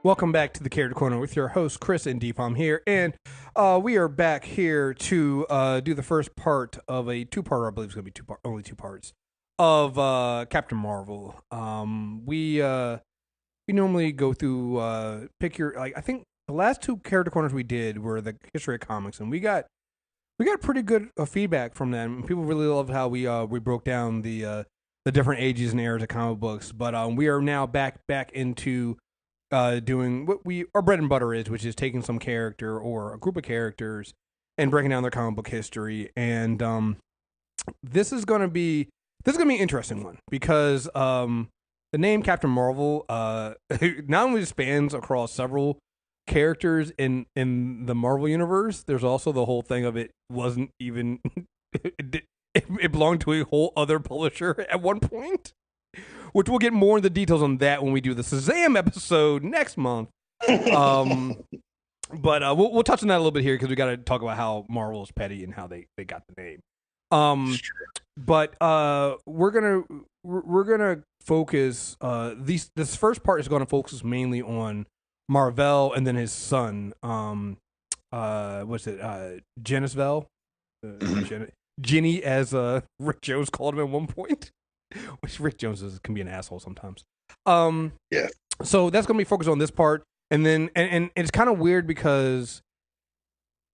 Welcome back to the Character Corner with your host, Kriss and Dpalm here. And we are back here to do the first part of a two-parter. I believe it's going to be only two parts of Captain Marvel. We normally go through, pick your, like, I think the last two Character Corners we did were the history of comics. And we got pretty good feedback from them. People really loved how we broke down the different ages and eras of comic books. But we are now back into doing what our bread and butter is, which is taking some character or a group of characters and breaking down their comic book history. And this is going to be an interesting one because the name Captain Marvel not only spans across several characters in the Marvel universe. There's also the whole thing of it wasn't even it belonged to a whole other publisher at one point. Which we'll get more in the details on that when we do the Shazam episode next month. But we'll touch on that a little bit here because we got to talk about how Marvel is petty and how they got the name. But we're gonna focus. This first part is going to focus mainly on Mar-Vell and then his son. What's it? Genisville, Ginny, as Rick Jones called him at one point. Which Rick Jones can be an asshole sometimes. Yeah. So that's going to be focused on this part. And then, and it's kind of weird because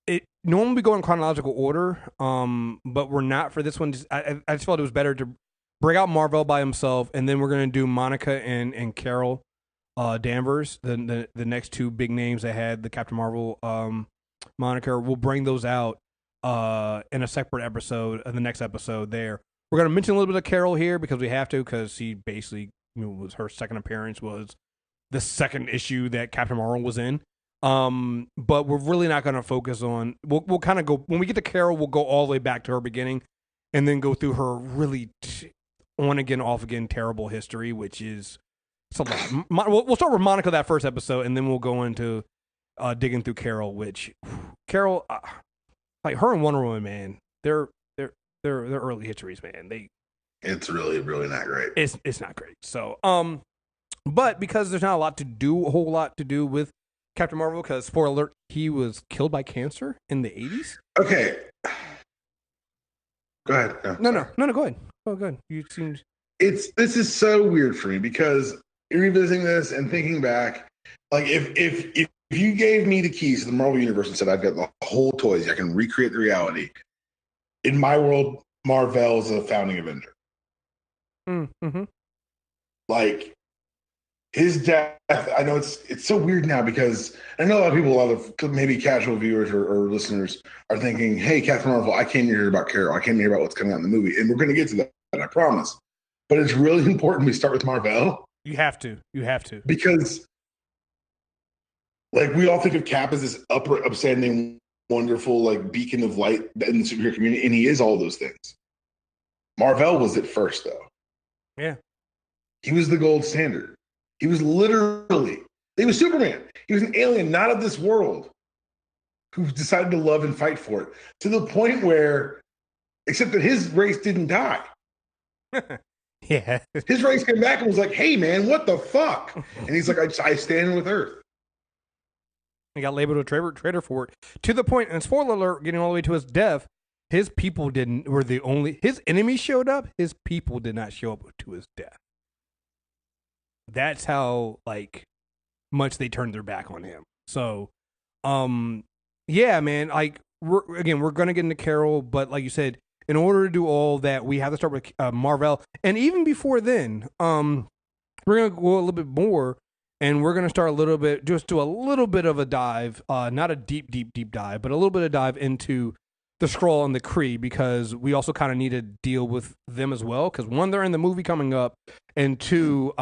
it normally we go in chronological order, but we're not for this one. I just felt it was better to break out Mar-Vell by himself, and then we're going to do Monica and Carol Danvers, the next two big names that had the Captain Marvel moniker. We'll bring those out in a separate episode, the next episode there. We're going to mention a little bit of Carol here because we have to, because she basically, was her second appearance was the second issue that Captain Marvel was in. But we're really not going to focus on, we'll kind of go, when we get to Carol, we'll go all the way back to her beginning and then go through her really on again, off again, terrible history, which is, it's a lot. We'll start with Monica that first episode and then we'll go into digging through Carol, which, Carol, like her and Wonder Woman, man, they're early histories, man. It's really, really not great. It's not great. So, but because there's not a whole lot to do with Captain Marvel, because spoiler alert, he was killed by cancer in the 80s. Okay. Go ahead. No, go ahead. Oh, good. This is so weird for me because revisiting this and thinking back, like if you gave me the keys to the Marvel universe and said I've got the whole toys, I can recreate the reality. In my world, Mar-Vell is a founding Avenger. Mm-hmm. Like, his death, I know it's so weird now because I know a lot of maybe casual viewers or listeners are thinking, hey, Captain Marvel, I came here about Carol. I came here about what's coming out in the movie. And we're going to get to that, I promise. But it's really important we start with Mar-Vell. You have to. Because, like, we all think of Cap as this upstanding, wonderful, like, beacon of light in the superhero community, and he is all those things. Mar-Vell was it first, though. Yeah. He was the gold standard. He was Superman. He was an alien, not of this world, who decided to love and fight for it, to the point where, except that his race didn't die. Yeah. His race came back and was like, hey, man, what the fuck? And he's like, I stand with Earth. He got labeled a traitor for it. To the point, and spoiler alert, getting all the way to his death, his people his enemies showed up, his people did not show up to his death. That's how, like, much they turned their back on him. So, yeah, man, like, we're going to get into Carol, but like you said, in order to do all that, we have to start with Mar-Vell. And even before then, we're going to go a little bit more. And we're going to start just do a little bit of a dive, not a deep dive, but a little bit of dive into the Skrull and the Kree, because we also kind of need to deal with them as well. Because one, they're in the movie coming up, and two,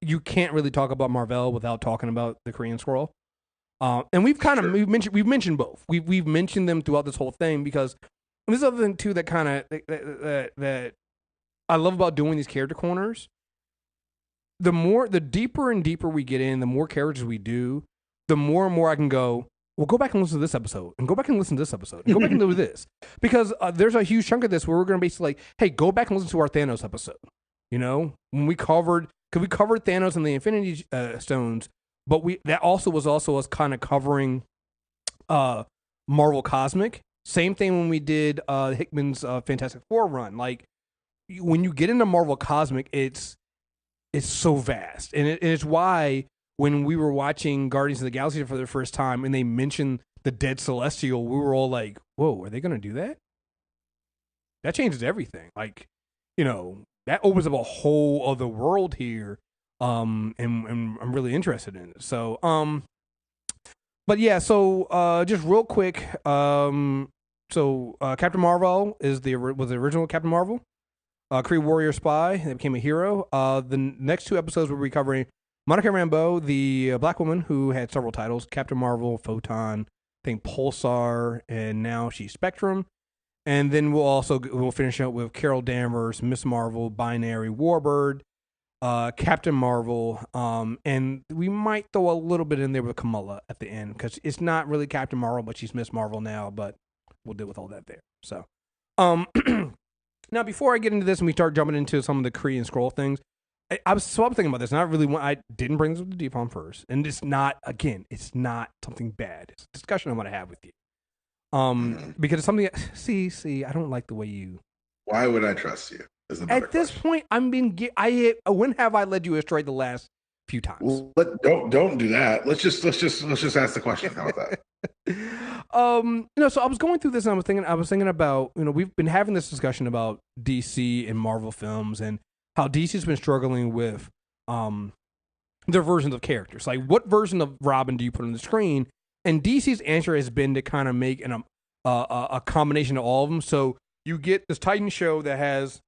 you can't really talk about Mar-Vell without talking about the Kree and Skrull. And we've mentioned both. We've mentioned them throughout this whole thing because this is other thing too that kind of that I love about doing these character corners. The deeper and deeper we get in, the more characters we do, the more and more I can go, well, go back and listen to this episode, and go back and listen to this episode, and go back and do this. Because there's a huge chunk of this where we're going to basically like, hey, go back and listen to our Thanos episode. When we covered Thanos and the Infinity Stones, but that also was us kind of covering Marvel Cosmic. Same thing when we did Hickman's Fantastic Four run. Like when you get into Marvel Cosmic, it's so vast, and it's why when we were watching Guardians of the Galaxy for the first time and they mentioned the dead Celestial, we were all like, "Whoa, are they going to do that?" That changes everything. Like, that opens up a whole other world here, and I'm really interested in it. So, but yeah, so just real quick, Captain Mar-Vell was the original Captain Marvel, Kree warrior spy that became a hero. The next two episodes we'll be covering Monica Rambeau, the black woman who had several titles: Captain Marvel, Photon, I think Pulsar, and now she's Spectrum. And then we'll finish up with Carol Danvers, Miss Marvel, Binary, Warbird, Captain Marvel, and we might throw a little bit in there with Kamala at the end because it's not really Captain Marvel, but she's Miss Marvel now. But we'll deal with all that there. So, now before I get into this and we start jumping into some of the Kree-Skrull things, I was thinking about this, and I didn't bring this up to Dpalm first, and it's not something bad. It's a discussion I want to have with you. Because it's something. See, I don't like the way you. Why would I trust you? At this point, I'm being. When have I led you astray the last few times? Well, don't do that. Let's just ask the question. How about that? So I was going through this, and I was thinking about, we've been having this discussion about DC and Marvel films, and how DC's been struggling with, their versions of characters. Like, what version of Robin do you put on the screen? And DC's answer has been to kind of make a combination of all of them. So you get this Titan show that has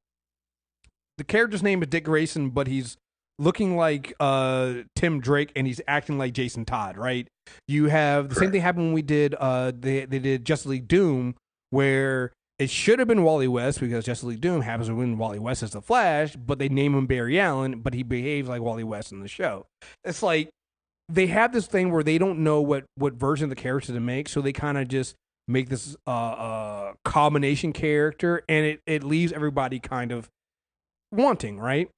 the character's name is Dick Grayson, but he's looking like Tim Drake and he's acting like Jason Todd, right? You have the same thing happened when we did they did Justice League Doom, where it should have been Wally West because Justice League Doom happens to win Wally West as the Flash, but they name him Barry Allen, but he behaves like Wally West in the show. It's like they have this thing where they don't know what version of the character to make, so they kind of just make this combination character, and it leaves everybody kind of wanting, right?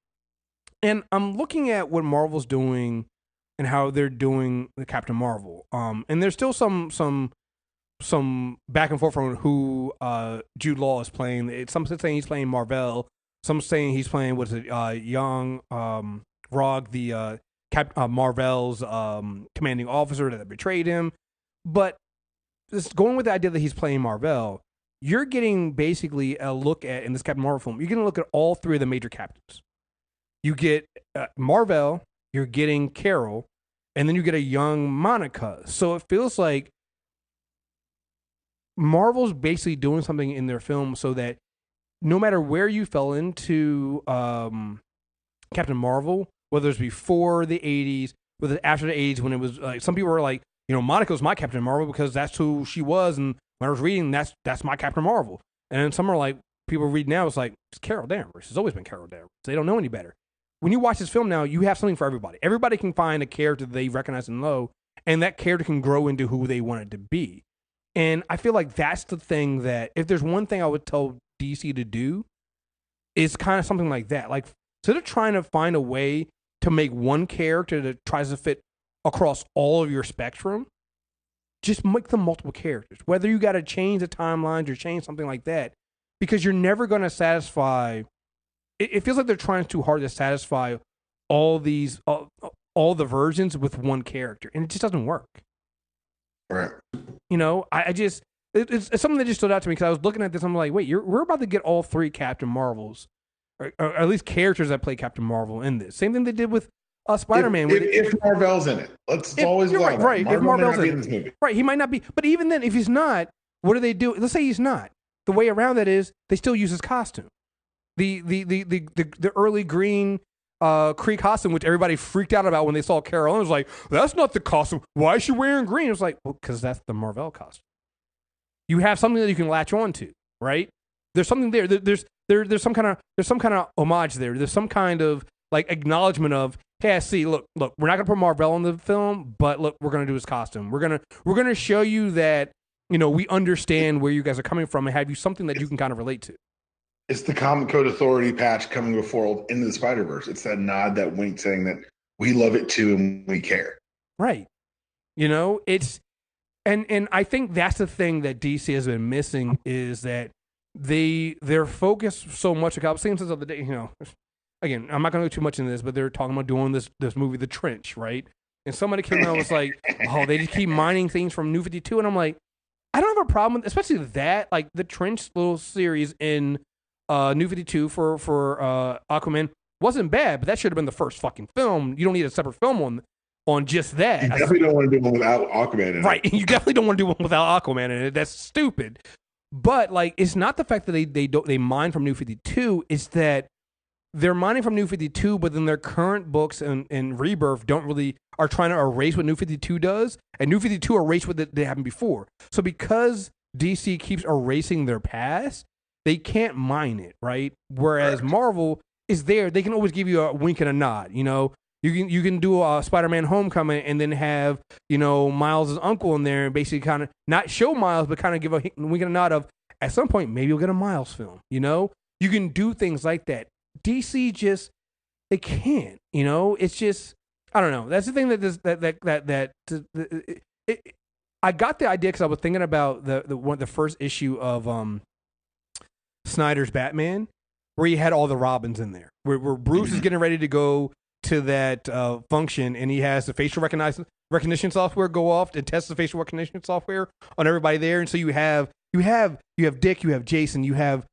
And I'm looking at what Marvel's doing and how they're doing the Captain Marvel. And there's still some back and forth on who Jude Law is playing. Some saying he's playing Mar-Vell. Some saying he's playing young Rog, the Mar-Vell's commanding officer that betrayed him. But just going with the idea that he's playing Mar-Vell, you're getting basically a look at, in this Captain Marvel film, you're going to look at all three of the major captains. You get Mar-Vell, you're getting Carol, and then you get a young Monica. So it feels like Marvel's basically doing something in their film so that no matter where you fell into Captain Marvel, whether it's before the 80s, whether after the 80s, when it was like, some people were like, Monica's my Captain Marvel because that's who she was, and when I was reading, that's my Captain Marvel. And then some are like, people read now, it's like, it's Carol Danvers. It's always been Carol Danvers. They don't know any better. When you watch this film now, you have something for everybody. Everybody can find a character that they recognize and know, and that character can grow into who they want it to be. And I feel like that's the thing that, if there's one thing I would tell DC to do, is kind of something like that. Like, instead of trying to find a way to make one character that tries to fit across all of your spectrum, just make them multiple characters. Whether you got to change the timelines or change something like that, because you're never going to satisfy. It feels like they're trying too hard to satisfy all these, all the versions with one character, and it just doesn't work. Right. It's something that just stood out to me because I was looking at this. I'm like, wait, we're about to get all three Captain Marvels, or at least characters that play Captain Marvel in this. Same thing they did with Spider-Man. If Mar-Vell's in it, it's always like right. If Mar-Vell's in this movie, right, he might not be. But even then, if he's not, what do they do? Let's say he's not. The way around that is they still use his costume. The early green Kree costume, which everybody freaked out about when they saw Carol, and it was like, that's not the costume. Why is she wearing green? It was like, well, because that's the Mar-Vell costume. You have something that you can latch on to, right? There's something there. There's some kind of homage there. There's some kind of like acknowledgement of, hey, I see. Look. We're not gonna put Mar-Vell in the film, but look, we're gonna do his costume. We're gonna show you that we understand where you guys are coming from and have you something that you can kind of relate to. It's the Comic Code Authority patch coming before into the Spider-Verse. It's that nod, that wink, saying that we love it too and we care. Right. You know, it's and I think that's the thing that DC has been missing is that they're focused so much. I was saying since the other day, you know, again, I'm not going to go too much into this, but they're talking about doing this movie, The Trench, right? And somebody came out and was like, "Oh, they just keep mining things from New 52," and I'm like, I don't have a problem with, especially that, like the Trench little series in New 52 for Aquaman wasn't bad, but that should have been the first fucking film. You don't need a separate film on just that. You definitely don't want to do one without Aquaman in it. Right. You definitely don't want to do one without Aquaman in it. That's stupid. But like, it's not the fact that they mine from New 52. It's that they're mining from New 52, but then their current books and Rebirth are trying to erase what New 52 does, and New 52 erase what they happened before. So because DC keeps erasing their past, they can't mine it, right? Whereas Marvel is there. They can always give you a wink and a nod, you know? You can do a Spider-Man Homecoming and then have, you know, Miles' uncle in there and basically kind of not show Miles, but kind of give a wink and a nod of, at some point, maybe you'll get a Miles film, you know? You can do things like that. DC just, they can't, you know? It's just, I don't know. That's the thing I got the idea because I was thinking about the first issue of Snyder's Batman, where he had all the Robins in there, where Bruce is getting ready to go to that function, and he has the facial recognition software go off and test the facial recognition software on everybody there, and so you have Dick, you have Jason, you have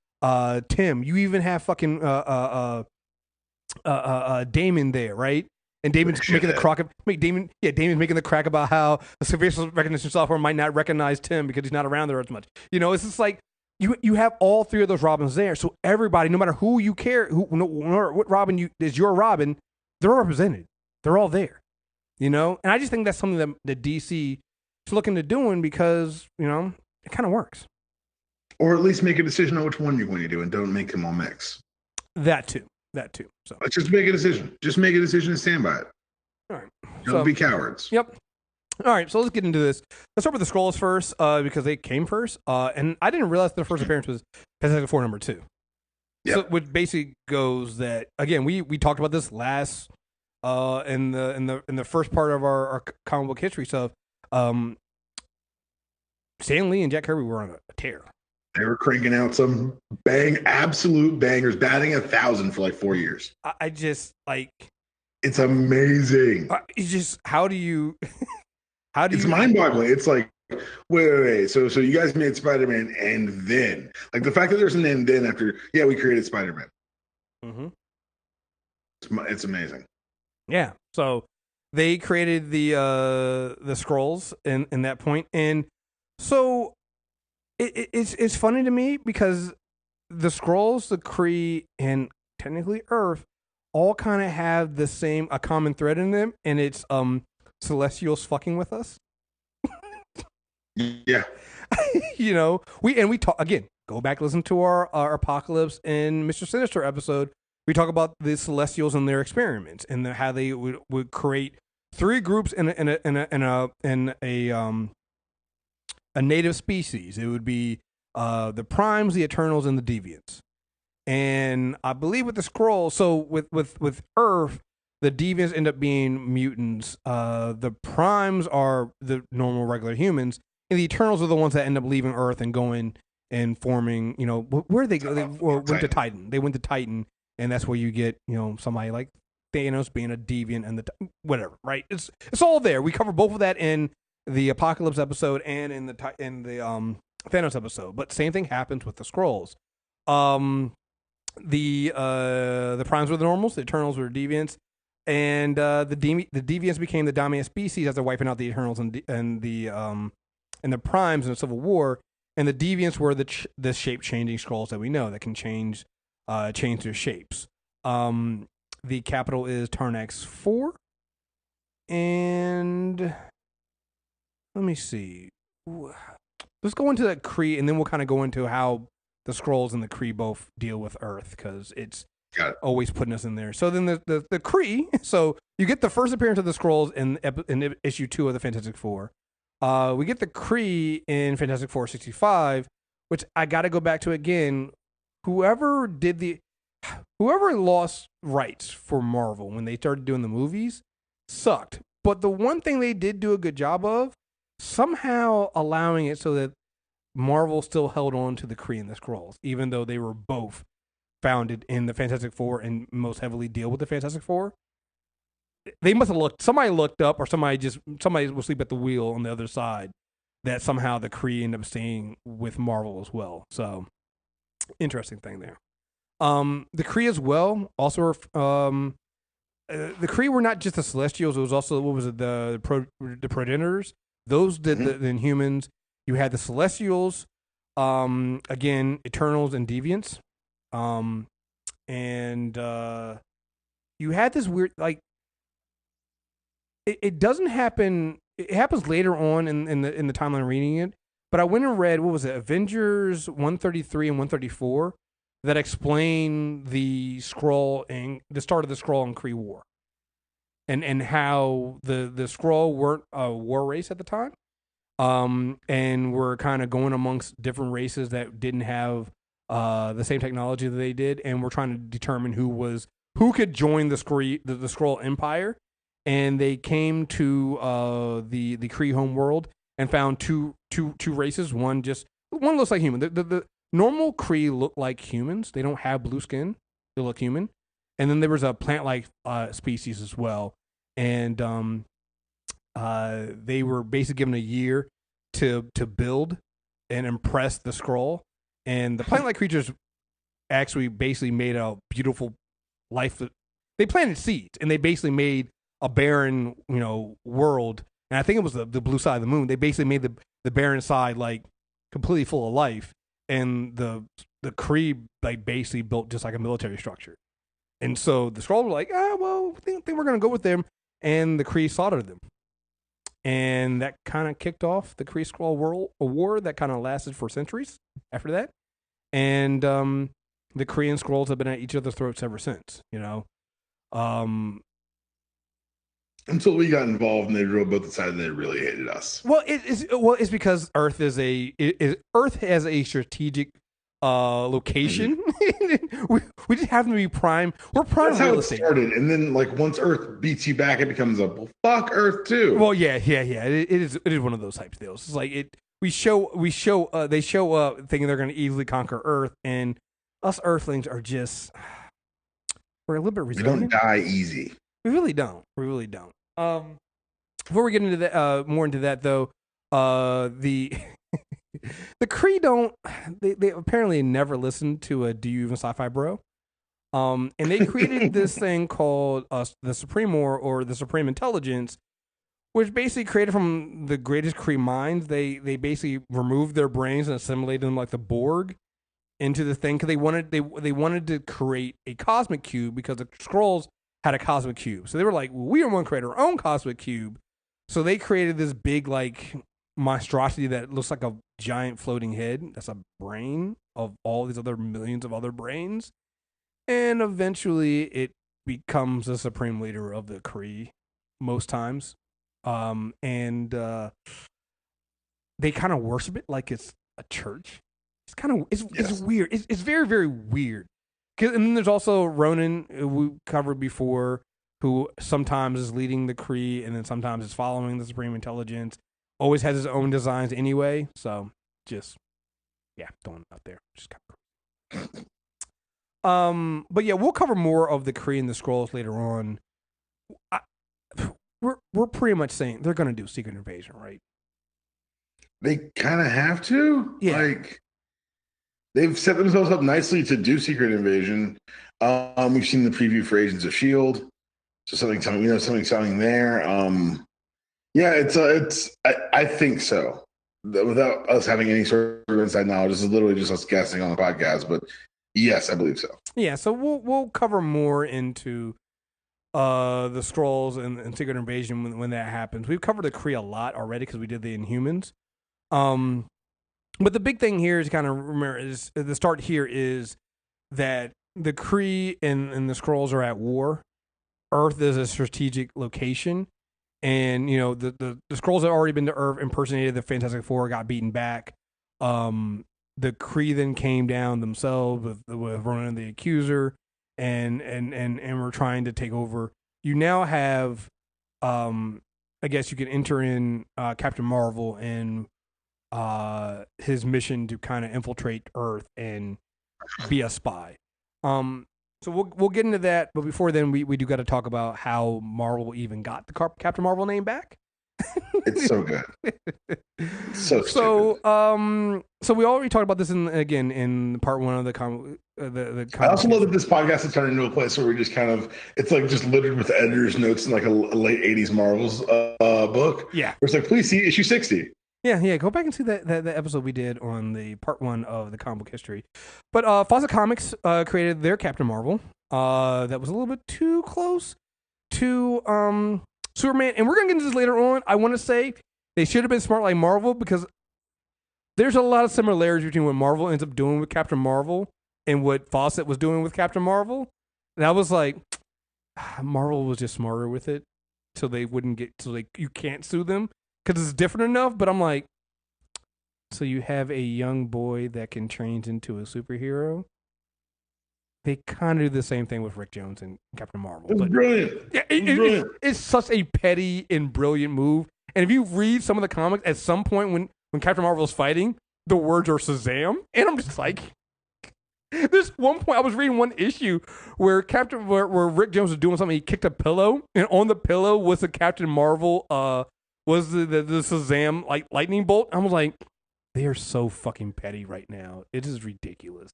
Tim, you even have fucking Damon there, right? And Damon's making the crack. Damon's making the crack about how the facial recognition software might not recognize Tim because he's not around there as much. You know, it's just like you have all three of those Robins there, so everybody, no matter who you care, what Robin is your Robin, they're all represented. They're all there. You know, and I just think that's something that DC is looking to doing because, you know, it kind of works. Or at least make a decision on which one you're going to do, and don't make them all mix. That too. So let's just make a decision. Just make a decision and stand by it. All right. Don't be cowards. Yep. All right. So let's get into this. Let's start with the Skrulls first, because they came first. And I didn't realize their first appearance was Fantastic Four #2. Yep. So which basically goes that, again, we talked about this last in the first part of our comic book history stuff. Stan Lee and Jack Kirby were on a tear. They were cranking out some absolute bangers, batting 1,000 for like 4 years. I just like. It's amazing. It's just how do you? It's mind-boggling. It's like wait. So you guys made Spider-Man, and then like the fact that there's an and then after. Yeah, we created Spider-Man. Mm-hmm. It's amazing. Yeah. So they created the Skrulls in that point, and so. It's funny to me because the Skrulls, the Kree, and technically Earth all kind of have a common thread in them, and it's Celestials fucking with us. Yeah. You know, we talk again. Go back, listen to our Apocalypse and Mr. Sinister episode. We talk about the Celestials and their experiments and how they would create three groups in a native species. It would be the Primes, the Eternals, and the Deviants. And I believe with the Skrulls, so with Earth, the Deviants end up being mutants. The Primes are the normal, regular humans, and the Eternals are the ones that end up leaving Earth and going and forming. You know, where they go? They went to Titan. They went to Titan, and that's where you get, you know, somebody like Thanos being a deviant and whatever. Right? It's all there. We cover both of that in the Apocalypse episode and in the Thanos episode, but same thing happens with the Skrulls. The Primes were the normals, the Eternals were deviants, and the deviants became the dominant species after wiping out the Eternals and the Primes in the Civil War. And the deviants were the shape changing Skrulls that we know that can change their shapes. The capital is Tarnax 4, and let me see. Let's go into that Kree, and then we'll kind of go into how the Skrulls and the Kree both deal with Earth, because it's always putting us in there. So then the Kree, so you get the first appearance of the Skrulls in issue 2 of the Fantastic Four. We get the Kree in Fantastic Four 65, which I got to go back to again. Whoever lost rights for Marvel when they started doing the movies sucked. But the one thing they did do a good job of, somehow allowing it so that Mar-Vell still held on to the Kree and the Skrulls, even though they were both founded in the Fantastic Four and most heavily deal with the Fantastic Four. They must have somebody looked up, or somebody was asleep at the wheel on the other side, that somehow the Kree ended up staying with Mar-Vell as well. So, interesting thing there. The Kree as well, also, the Kree were not just the Celestials, it was also, what was it, the Progenitors. Those did the Inhumans. You had the Celestials, again, Eternals and Deviants. And you had this weird, like, it doesn't happen. It happens later on in the timeline reading it. But I went and read, what was it, Avengers 133 and 134, that explain the Skrull and the start of the Skrull and Kree War, and how the Skrull weren't a war race at the time, and were kind of going amongst different races that didn't have the same technology that they did, and were trying to determine who could join the Skrull Empire. And they came to the Kree home world and found two races. One looks like human. The normal Kree look like humans. They don't have blue skin. They look human. And then there was a plant-like species as well. And they were basically given a year to build and impress the Skrull. And the plant-like creatures actually basically made a beautiful life. They planted seeds, and they basically made a barren, world. And I think it was the blue side of the moon. They basically made the barren side like completely full of life, and the Kree like basically built just like a military structure. And so the Skrulls were like, well, I think we're gonna go with them, and the Kree slaughtered them. And that kind of kicked off the Kree-Skrull war that kind of lasted for centuries after that. And the Kree and Skrulls have been at each other's throats ever since, Until we got involved and they drove both sides and they really hated us. Well, it's because Earth has a strategic location. we just happen to be prime. We're prime. That's how it started, and then like once Earth beats you back, it becomes fuck Earth too. Well, yeah. It is one of those types of deals. It's like they show up thinking they're going to easily conquer Earth, and us Earthlings are just we're a little bit resilient. We don't die easy. We really don't. Before we get into that, more into that though, the the Kree don't. They apparently never listened to a "Do You Even Sci-Fi Bro?" And they created this thing called the Supreme or the Supreme Intelligence, which basically created from the greatest Kree minds. They basically removed their brains and assimilated them like the Borg into the thing because they wanted to create a cosmic cube because the Skrulls had a cosmic cube. So they were like, well, we want to create our own cosmic cube. So they created this big like monstrosity that looks like a giant floating head. That's a brain of all these other millions of other brains. And eventually it becomes the supreme leader of the Kree most times. And they kind of worship it like it's a church. It's weird. It's very, very weird. And then there's also Ronan, who we covered before, who sometimes is leading the Kree and then sometimes is following the Supreme Intelligence. Always has his own designs anyway. So just, throwing it out there. Just kind of but yeah, we'll cover more of the Kree and the Skrulls later on. We're pretty much saying they're going to do Secret Invasion, right? They kind of have to. Yeah. Like, they've set themselves up nicely to do Secret Invasion. We've seen the preview for Agents of S.H.I.E.L.D. So something sounding there. I think so. Without us having any sort of inside knowledge, this is literally just us guessing on the podcast. But yes, I believe so. Yeah, so we'll cover more into the Skrulls and Secret Invasion when that happens. We've covered the Kree a lot already because we did the Inhumans. But the big thing here is kind of remember is the start here is that the Kree and the Skrulls are at war. Earth is a strategic location, and the Skrulls had already been to Earth, impersonated the Fantastic Four, got beaten back. The Kree then came down themselves with Ronan the Accuser, and were trying to take over. You now have I guess you can enter in Captain Marvel and his mission to kind of infiltrate Earth and be a spy. So we'll get into that, but before then, we do got to talk about how Marvel even got the Captain Marvel name back. It's so good. So so we already talked about this in part one of the I also love that this podcast has turned into a place where we just kind of, it's like just littered with editor's notes in like a late 80s Marvel's book. Yeah. Where it's like, please see issue 60. Yeah. Go back and see that episode we did on the part one of the comic book history. But Fawcett Comics created their Captain Marvel. That was a little bit too close to Superman, and we're gonna get into this later on. I want to say they should have been smart like Marvel, because there's a lot of similarities between what Marvel ends up doing with Captain Marvel and what Fawcett was doing with Captain Marvel. And I was like, Marvel was just smarter with it, so they wouldn't get, so you can't sue them because it's different enough. But I'm like, so you have a young boy that can change into a superhero. They kind of do the same thing with Rick Jones and Captain Marvel. It's brilliant. Yeah, Brilliant. it's such a petty and brilliant move. And if you read some of the comics, at some point when Captain Marvel is fighting, the words are Shazam. And I'm just like, this one point I was reading one issue where Rick Jones was doing something. He kicked a pillow, and on the pillow was the Captain Marvel, was the Shazam like lightning bolt. I was like, they are so fucking petty right now. It is ridiculous.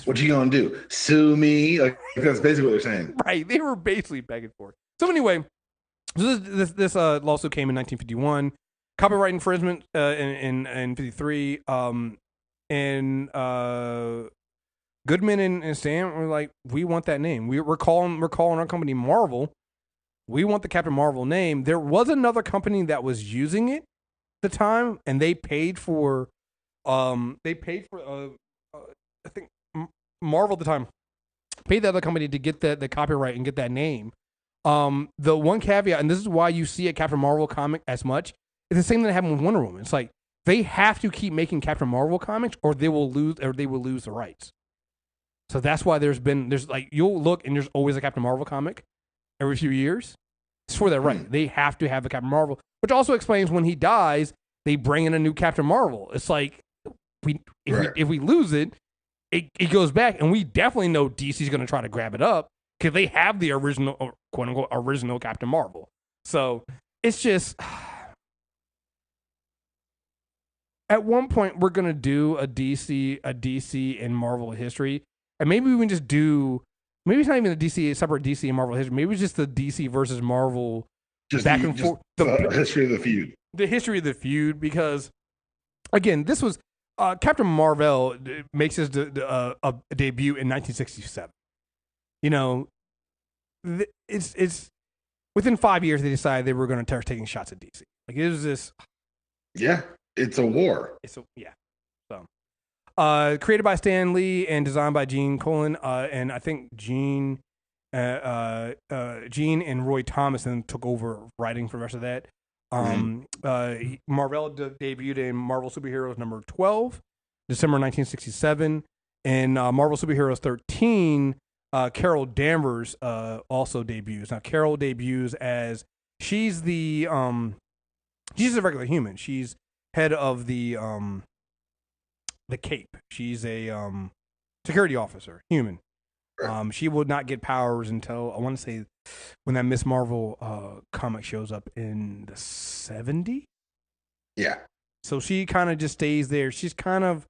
What you gonna do? Sue me? Like, that's basically what they're saying. Right. They were basically begging for it. So anyway, this lawsuit came in 1951. Copyright infringement in 53. And Goodman and Stan were like, we want that name. We're calling our company Marvel. We want the Captain Marvel name. There was another company that was using it at the time, and they paid for I think Marvel at the time paid the other company to get the copyright and get that name. The one caveat, and this is why you see a Captain Marvel comic as much, it's the same thing that happened with Wonder Woman. It's like they have to keep making Captain Marvel comics, or they will lose the rights. So that's why there's like, you'll look and there's always a Captain Marvel comic every few years. It's for that right. They have to have a Captain Marvel, which also explains when he dies, they bring in a new Captain Marvel. It's like if we lose it, it goes back, and we definitely know DC's going to try to grab it up because they have the original, quote unquote, original Captain Marvel. So it's just, at one point we're going to do a DC and Marvel history, and maybe we can just do, maybe it's not even a separate DC and Marvel history. Maybe it's just the DC versus Marvel, just back and forth, the history of the feud. The history of the feud, because again, this was. Captain Mar-Vell makes his debut in 1967. You know, it's within 5 years they decided they were going to start taking shots at DC. Like, it was this. Yeah, it's a war. So created by Stan Lee and designed by Gene Colan, and I think Gene and Roy Thomas then took over writing for the rest of that. Mar-Vell debuted in Marvel Superheroes number 12, December 1967, and Marvel Superheroes 13. Carol Danvers also debuts. Now, Carol debuts as she's a regular human. She's head of the Cape. She's a security officer, human. She will not get powers until, I want to say, when that Miss Marvel comic shows up in the 70s. Yeah. So she kind of just stays there. She's kind of,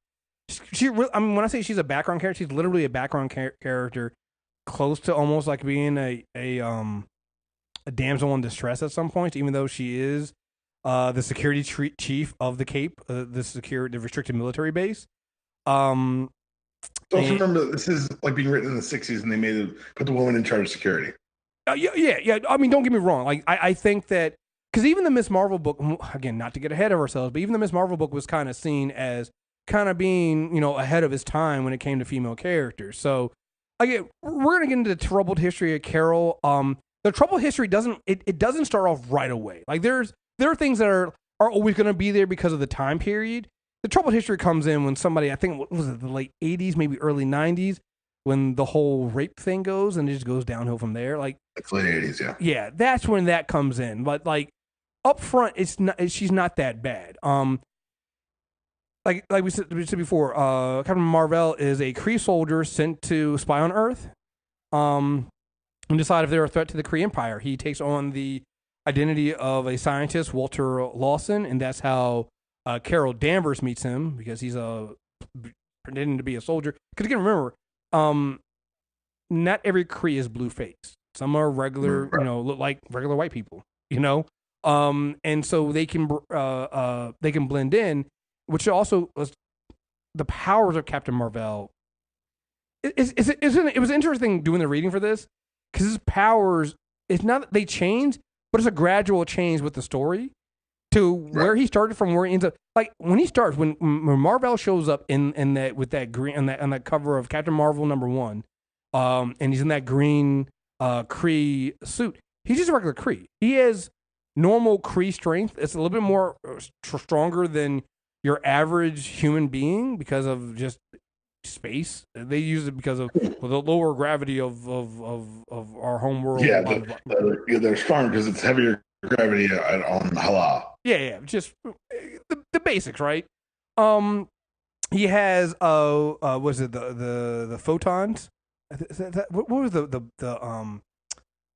when I say she's a background character, she's literally a background character, close to almost like being a damsel in distress at some point, even though she is the security chief of the Cape, the restricted military base. Don't remember, this is like being written in the 60s, and they put the woman in charge of security. Yeah. I mean, don't get me wrong. Like, I think that, because even the Miss Marvel book, again, not to get ahead of ourselves, but even the Miss Marvel book was kind of seen as kind of being, ahead of his time when it came to female characters. So, again, we're going to get into the troubled history of Carol. The troubled history doesn't start off right away. Like, there are things that are always going to be there because of the time period. The troubled history comes in when somebody, I think, what was it, the late 80s, maybe early 90s, when the whole rape thing goes, and it just goes downhill from there. Like, it's late 80s, yeah. Yeah, that's when that comes in. But, like, up front, it's not. She's not that bad. Like we said before, Captain Mar-Vell is a Kree soldier sent to spy on Earth, and decide if they're a threat to the Kree Empire. He takes on the identity of a scientist, Walter Lawson, and that's how Carol Danvers meets him, because he's pretending to be a soldier. Because again, remember, not every Kree is blue face. Some are regular, look like regular white people, and so they can blend in. Which also was the powers of Captain Mar-Vell. It was interesting doing the reading for this, because his powers, it's not that they change, but it's a gradual change with the story to where he started from where he ends up. Like when he starts, when Mar-Vell shows up in that with that green on that cover of Captain Marvel #1, and he's in that green Kree suit. He's just a regular Kree. He has normal Kree strength. It's a little bit more stronger than your average human being because of just space. They use it because of the lower gravity of our home world. Yeah, they're strong because it's heavier gravity on Hala. Yeah, just the basics, right? He has was it the photons? What was the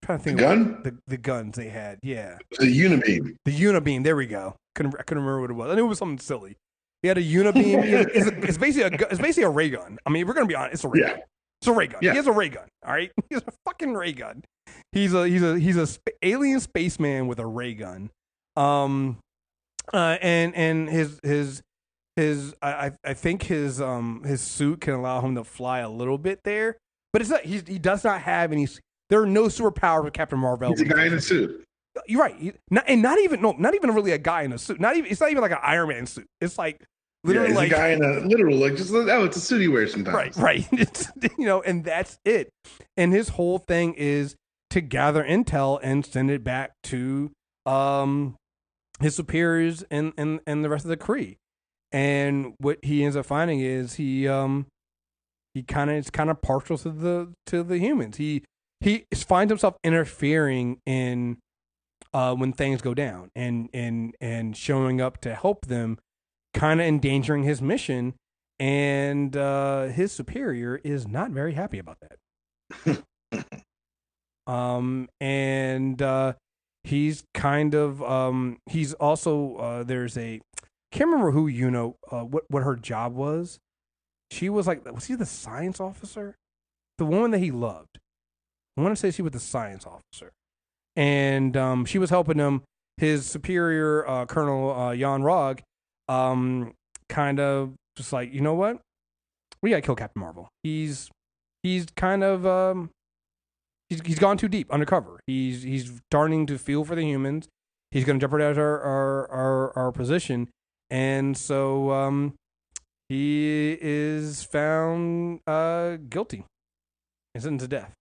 trying to think. The gun? The guns they had. Yeah, the unibeam. The unibeam. There we go. I couldn't remember what it was. I knew it was something silly. He had a unibeam. It's basically a ray gun. I mean, we're gonna be honest. It's a ray gun. It's a ray gun. Yeah. He has a ray gun. All right, he has a fucking ray gun. He's a alien spaceman with a ray gun. And his I think his suit can allow him to fly a little bit there, but it's not. He does not have any. There are no superpowers with Captain Mar-Vell. He's a guy in a suit. You're right. Not even really a guy in a suit. It's not even like an Iron Man suit. It's like literally like a guy in a literal it's a suit he wears sometimes. Right. It's, and that's it. And his whole thing is to gather intel and send it back to his superiors and the rest of the Kree. And what he ends up finding is he kind of partial to the humans. He finds himself interfering in when things go down and showing up to help them, kind of endangering his mission, and his superior is not very happy about that. He's kind of he's also there's a can't remember who what her job was. She was was he the science officer? The woman that he loved. I want to say she was the science officer. And she was helping him. His superior, Colonel Jan Rog, kind of just like, you know what? We gotta kill Captain Marvel. He's kind of he's gone too deep undercover. He's starting to feel for the humans. He's going to jeopardize our position, and so he is found guilty and sentenced to death.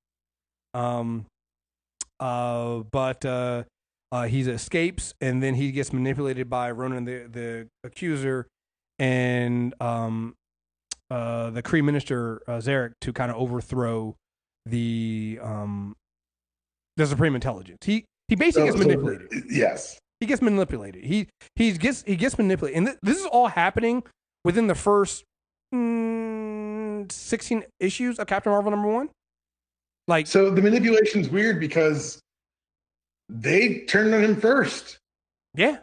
But he escapes, and then he gets manipulated by Ronan, the accuser, and the Kree minister Zarek to kind of overthrow the Supreme Intelligence. He basically gets manipulated. Yes, he gets manipulated. He gets manipulated, and this is all happening within the first 16 issues of Captain Marvel #1. So the manipulation's weird because they turned on him first. Yeah.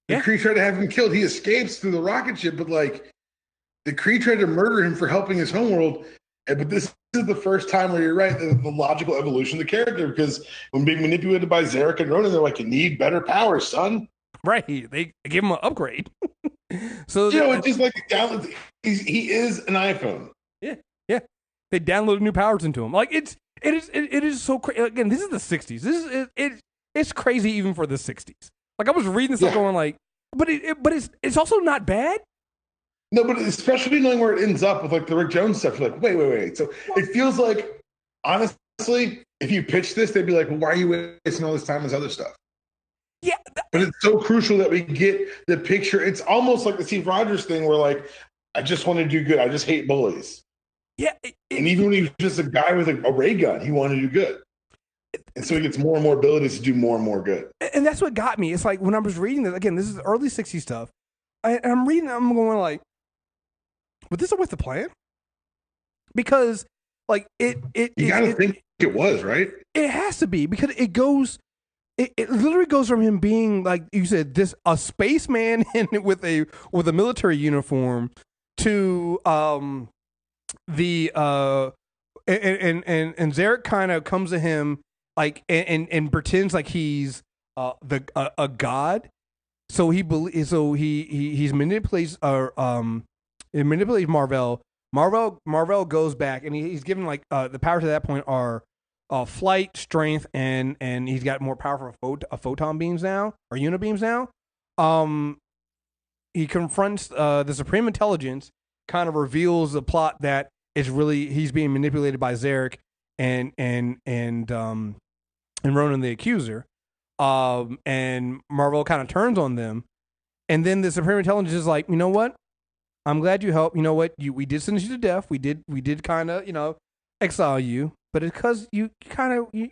The Kree tried to have him killed. He escapes through the rocket ship, but the Kree tried to murder him for helping his homeworld. But this is the first time where you're right, the logical evolution of the character, because when being manipulated by Zarek and Ronan, they're like, you need better powers, son. Right. They give him an upgrade. So it's just like he is an iPhone. Yeah. They downloaded new powers into him. It is so crazy. Again, this is the 60s. It's crazy even for the 60s. I was reading this stuff going but it's also not bad. No, but especially knowing where it ends up with the Rick Jones stuff, you're like, wait. So it feels like, honestly, if you pitch this, they'd be like, well, why are you wasting all this time on this other stuff? Yeah. But it's so crucial that we get the picture. It's almost like the Steve Rogers thing where I just want to do good. I just hate bullies. Yeah. And even when he was just a guy with a ray gun, he wanted to do good. And so he gets more and more abilities to do more and more good. And that's what got me. It's like when I was reading this, again, this is early 60s stuff. And I'm reading, I'm going like, was this always the plan? Because like you gotta think it was, right? It has to be, because it literally goes from him being, like you said, a spaceman with a military uniform to and Zarek kind of comes to him like and pretends like he's a god. So he manipulates Mar-Vell. Mar-Vell goes back and he's given like the powers at that point are flight, strength, and he's got more powerful photon beams now, or unibeams now. He confronts the Supreme Intelligence, kind of reveals the plot that it's really he's being manipulated by Zarek and Ronan the Accuser. And Mar-Vell kind of turns on them, and then the Supreme Intelligence is like, you know what? I'm glad you helped. You know what? We did sentence you to death. We did kind of exile you, but it's because you're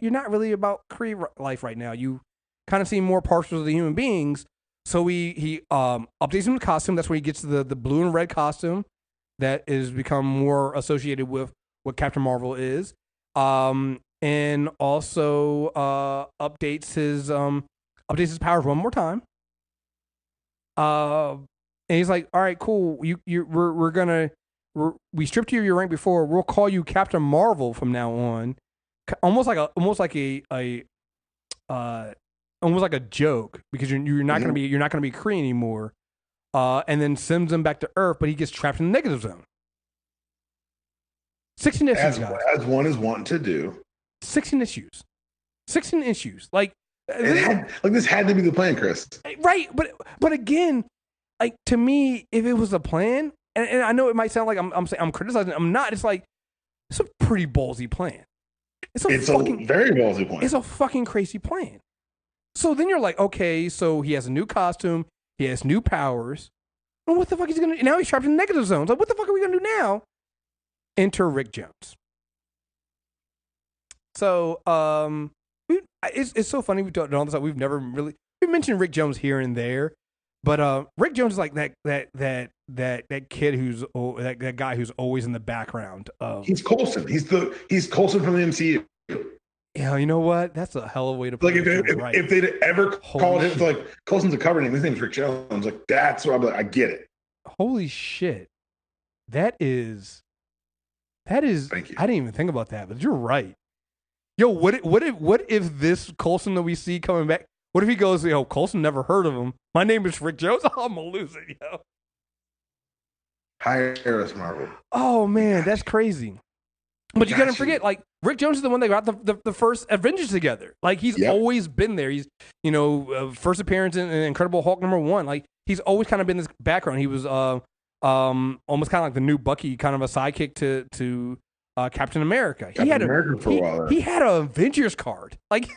not really about Kree life right now. You kind of seem more partial to the human beings. So he updates him the costume. That's where he gets the blue and red costume that is become more associated with what Captain Marvel is. And also updates his powers one more time. And he's like, "All right, cool. We stripped you of your rank before. We'll call you Captain Marvel from now on." Almost like a joke, because you're not gonna be Kree anymore. And then sends him back to Earth, but he gets trapped in the negative zone. 16 issues, guys. As one is wanting to do. 16 issues. 16 issues. Like this had to be the plan, Chris. Right, but again, like, to me, if it was a plan, and I know it might sound like I'm criticizing, I'm not. It's like, it's a pretty ballsy plan. It's a very ballsy plan. It's a fucking crazy plan. So then you're like, okay, so he has a new costume, he has new powers. And what the fuck is he gonna do? Now he's trapped in negative zones. Like, what the fuck are we gonna do now? Enter Rick Jones. So it's so funny we've done all this. We've mentioned Rick Jones here and there, but Rick Jones is like that kid who's that guy who's always in the background of. He's Coulson. He's Coulson from the MCU. Yeah, you know what? That's a hell of a way to put it. If they'd ever called him, like, Coulson's a cover name, his name's Rick Jones. Like, that's what I'm like. I get it. Holy shit, that is. Thank you. I didn't even think about that, but you're right. Yo, what if this Coulson that we see coming back? What if he goes, yo, Coulson, never heard of him. My name is Rick Jones. Oh, I'm gonna lose it, yo. Hire us, Marvel. Oh man, that's crazy. But you gotta forget, like, Rick Jones is the one that got the first Avengers together. Like, he's always been there. He's first appearance in Incredible Hulk #1. Like, he's always kind of been this background. He was almost kind of like the new Bucky, kind of a sidekick to Captain America. He had an Avengers card. Like, he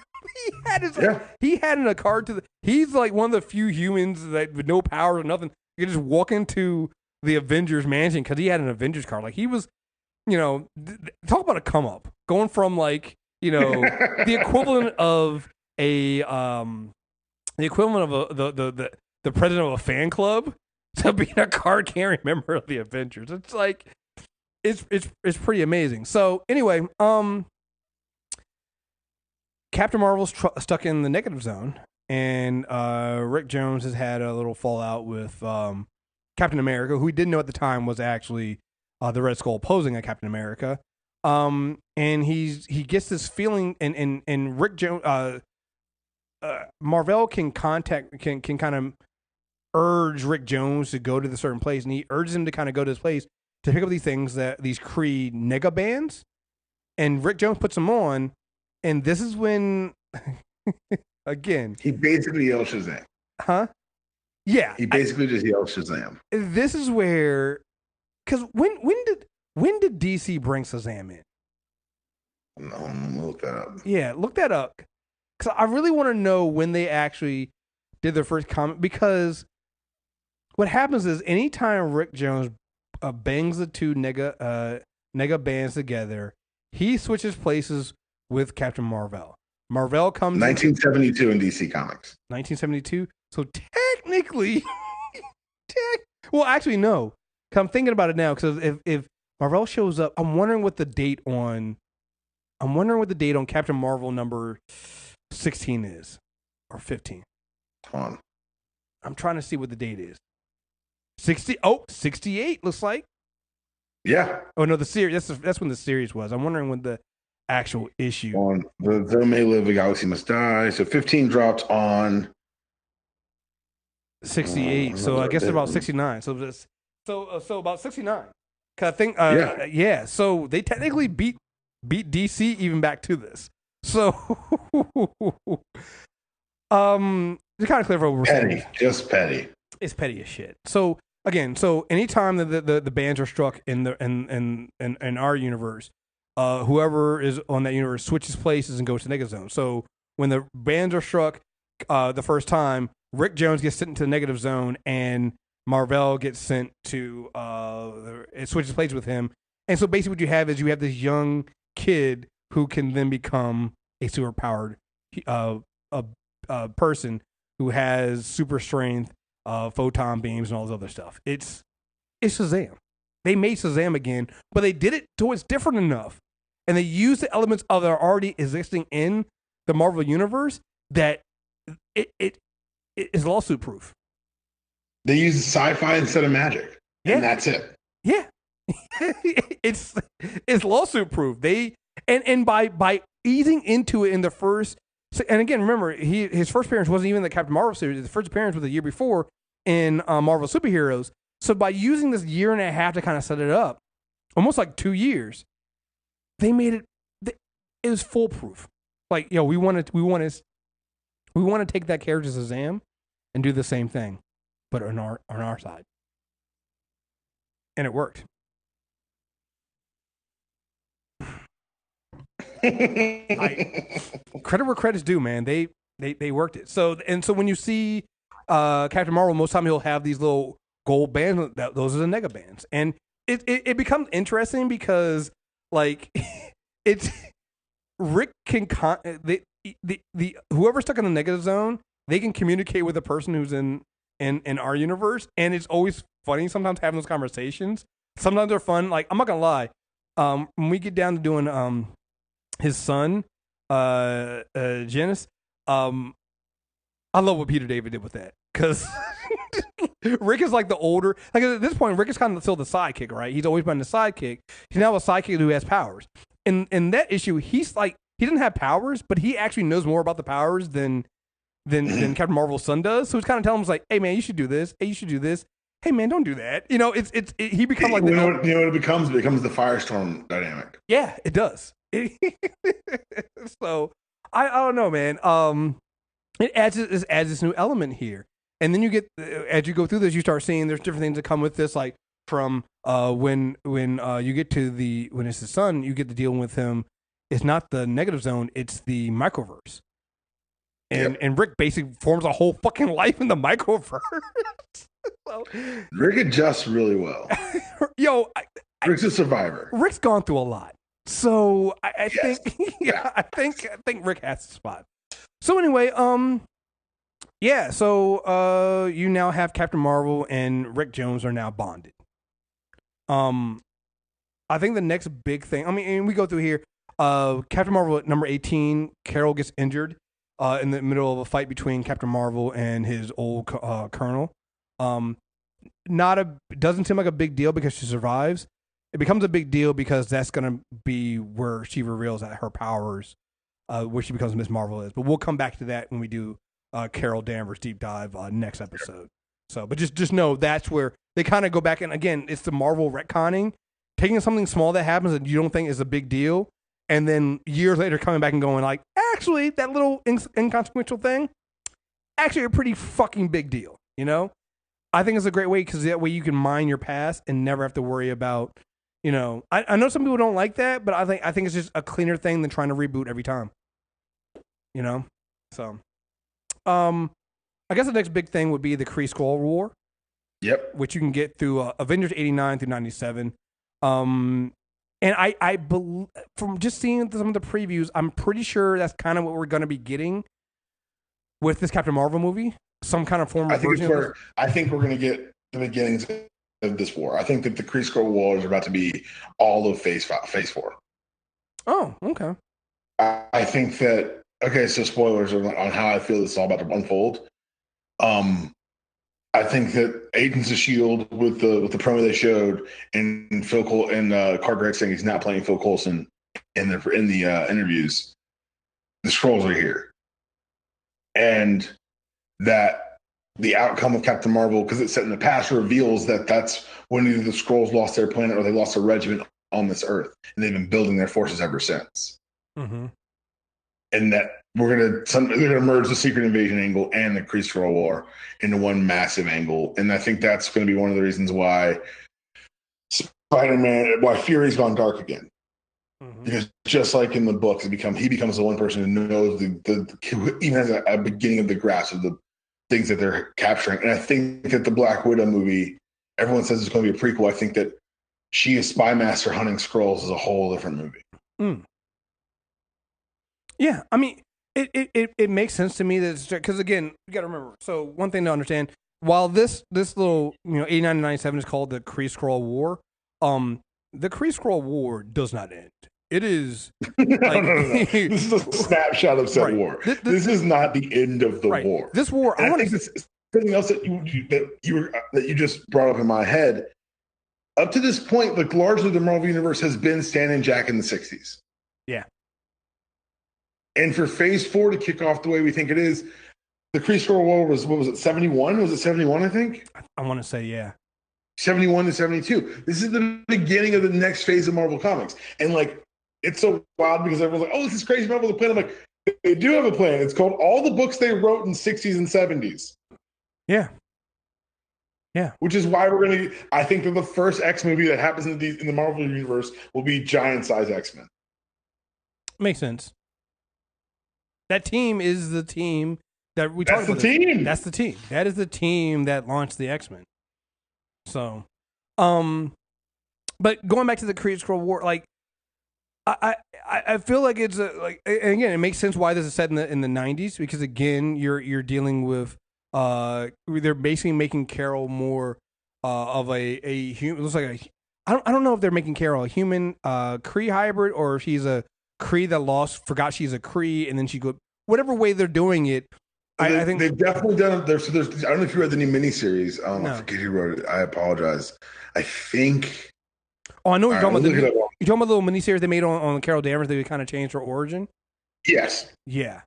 had a card to he's like one of the few humans that with no powers or nothing. You could just walk into the Avengers mansion because he had an Avengers card. Like, he was, talk about a come up. Going from, like, the equivalent of the president of a fan club to being a card carrying member of the Avengers. It's like, it's pretty amazing. So anyway, Captain Marvel's stuck in the negative zone, and Rick Jones has had a little fallout with Captain America, who we didn't know at the time was actually the Red Skull posing at Captain America. And he gets this feeling, and Rick Jones, Mar-Vell can kind of urge Rick Jones to go to the certain place, and he urges him to kind of go to this place to pick up these things, these Kree nega bands, and Rick Jones puts them on, and this is when, again, he basically yells Shazam. Huh? Yeah, he basically just yells Shazam. This is where, because when did DC bring Shazam in? No, I'm gonna look that up. Yeah, look that up, because I really want to know when they actually did their first comic. Because what happens is, anytime Rick Jones bangs the two nega bands together, he switches places with Captain Mar-Vell. Mar-Vell comes 1972 in DC Comics. 1972. So technically, well, actually, no. 'Cause I'm thinking about it now. Because if Mar-Vell shows up, I'm wondering what the date on Captain Marvel number 16 is, or 15. Come on. I'm trying to see what the date is. 68 looks like. Yeah. Oh no, the series. That's when the series was. I'm wondering when the actual issue. On the May Live, the Galaxy Must Die. So 15 dropped on 68. So I guess it's about 69. So about 69. 'Cause I think yeah. So they technically beat DC even back to this. So it's kind of clear for what we're petty, saying. just petty. It's petty as shit. So again, anytime that the bands are struck in our universe, whoever is on that universe switches places and goes to negative zone. So when the bands are struck the first time, Rick Jones gets sent into the negative zone, and Mar-Vell gets sent to it switches places with him. And so basically, what you have is this young kid who can then become a superpowered person who has super strength, photon beams, and all this other stuff. It's Shazam. They made Shazam again, but they did it so it's different enough, and they used the elements of that are already existing in the Marvel universe that it is lawsuit proof. They use sci-fi instead of magic, and that's it. Yeah, it's lawsuit proof. And by easing into it in the first, and again, remember his first appearance wasn't even the Captain Marvel series. The first appearance was the year before in Marvel Superheroes. So by using this year and a half to kind of set it up, almost like 2 years, they made it. It was foolproof. Like, we want to take that character Shazam and do the same thing, but on our side, and it worked. Credit where credit's due, man. They worked it. So when you see Captain Marvel, most of the time he'll have these little gold bands. Those are the nega bands, and it becomes interesting because like it's Rick can the whoever's stuck in the negative zone, they can communicate with the person who's in our universe, and it's always funny sometimes having those conversations. Sometimes they're fun. Like, I'm not gonna lie, when we get down to doing his son, Janice, I love what Peter David did with that, because Rick is like the older, like at this point, Rick is kind of still the sidekick, right? He's always been the sidekick. He's now a sidekick who has powers. In that issue, he's like, he doesn't have powers, but he actually knows more about the powers than Captain Marvel's son does. So he's kind of telling him, like, hey man, you should do this. Hey, you should do this. Hey man, don't do that. He becomes like, you know what it becomes? It becomes the Firestorm dynamic. Yeah, it does. So I don't know, man. It adds this new element here, and then you get, as you go through this, you start seeing there's different things that come with this, like from when you get to when it's his son, you get to deal with him. It's not the negative zone; it's the microverse, and Rick basically forms a whole fucking life in the microverse. So, Rick adjusts really well. Rick's a survivor. Rick's gone through a lot, so I think Rick has the spot. So anyway, so you now have Captain Marvel and Rick Jones are now bonded. I think the next big thing, and we go through here, Captain Marvel at number 18, Carroll gets injured in the middle of a fight between Captain Marvel and his old colonel. Doesn't seem like a big deal because she survives. It becomes a big deal because that's going to be where she reveals that her powers, where she becomes Miss Marvel is. But we'll come back to that when we do Carol Danvers deep dive next episode. So, but just know that's where they kind of go back, and again, it's the Marvel retconning, taking something small that happens that you don't think is a big deal, and then years later coming back and going like, actually, that little inconsequential thing, actually a pretty fucking big deal. I think it's a great way because that way you can mine your past and never have to worry about. I know some people don't like that, but I think it's just a cleaner thing than trying to reboot every time. So, I guess the next big thing would be the Kree-Skrull War. Yep. Which you can get through Avengers 89 through 97. And from just seeing some of the previews, I'm pretty sure that's kind of what we're going to be getting with this Captain Marvel movie. Some kind of form of version. I think we're going to get the beginnings of this war. I think that the Kree-Skrull war is about to be all of Phase 4. Oh, okay. I think that. Okay, so spoilers on how I feel this is all about to unfold. I think that Agents of S.H.I.E.L.D. with the promo they showed and Phil Cole and Carter Gregg saying he's not playing Phil Coulson in the interviews. The Skrulls are here, and that the outcome of Captain Marvel, because it's set in the past, reveals that that's when either the Skrulls lost their planet or they lost a regiment on this Earth, and they've been building their forces ever since. Mm-hmm. And that they're gonna merge the Secret Invasion angle and the Kree-Skrull War into one massive angle, and I think that's going to be one of the reasons why why Fury's gone dark again. Mm-hmm. Because just like in the books, he becomes the one person who knows even has a beginning of the grasp of the things that they're capturing. And I think that the Black Widow movie, everyone says it's going to be a prequel. I think that she is Spy Master hunting Skrulls is a whole different movie. Mm. Yeah, I mean, it makes sense to me that because again, you got to remember. So one thing to understand, while this little 89 and 97 is called the Kree-Skrull War, the Kree-Skrull War does not end. It is no. This is a snapshot of said war. This is not the end of the war. This war, I think something else that you just brought up in my head. Up to this point, like largely the Marvel universe has been Stan and Jack in the 60s. Yeah. And for Phase 4 to kick off the way we think it is, the Kree-Skrull War was, what was it, 71? Was it 71, I think? I want to say, yeah. 71 to 72. This is the beginning of the next phase of Marvel Comics. And, like, it's so wild because everyone's like, oh, this is crazy Marvel, the plan. I'm like, they do have a plan. It's called all the books they wrote in the 60s and 70s. Yeah. Yeah. Which is why we're going to, I think that the first X movie that happens in the Marvel universe will be giant-size X-Men. Makes sense. That team is the team that we talked about. That's the team. That's the team. That is the team that launched the X-Men. So, but going back to the Kree-Skrull War, like, I feel like it's and again, it makes sense why this is set in the 90s because again, you're dealing with they're basically making Carol more of a human. It looks like I don't know if they're making Carol a human Kree hybrid or if she's a Kree that forgot she's a Kree, and then she go whatever way they're doing it. I think they've definitely done it. So there's I don't know if you read the new miniseries. I forget who wrote it. I apologize. I think. Oh, I know what you're talking about. You're talking about the little miniseries they made on Carol Danvers. They kind of changed her origin. Yes. Yeah,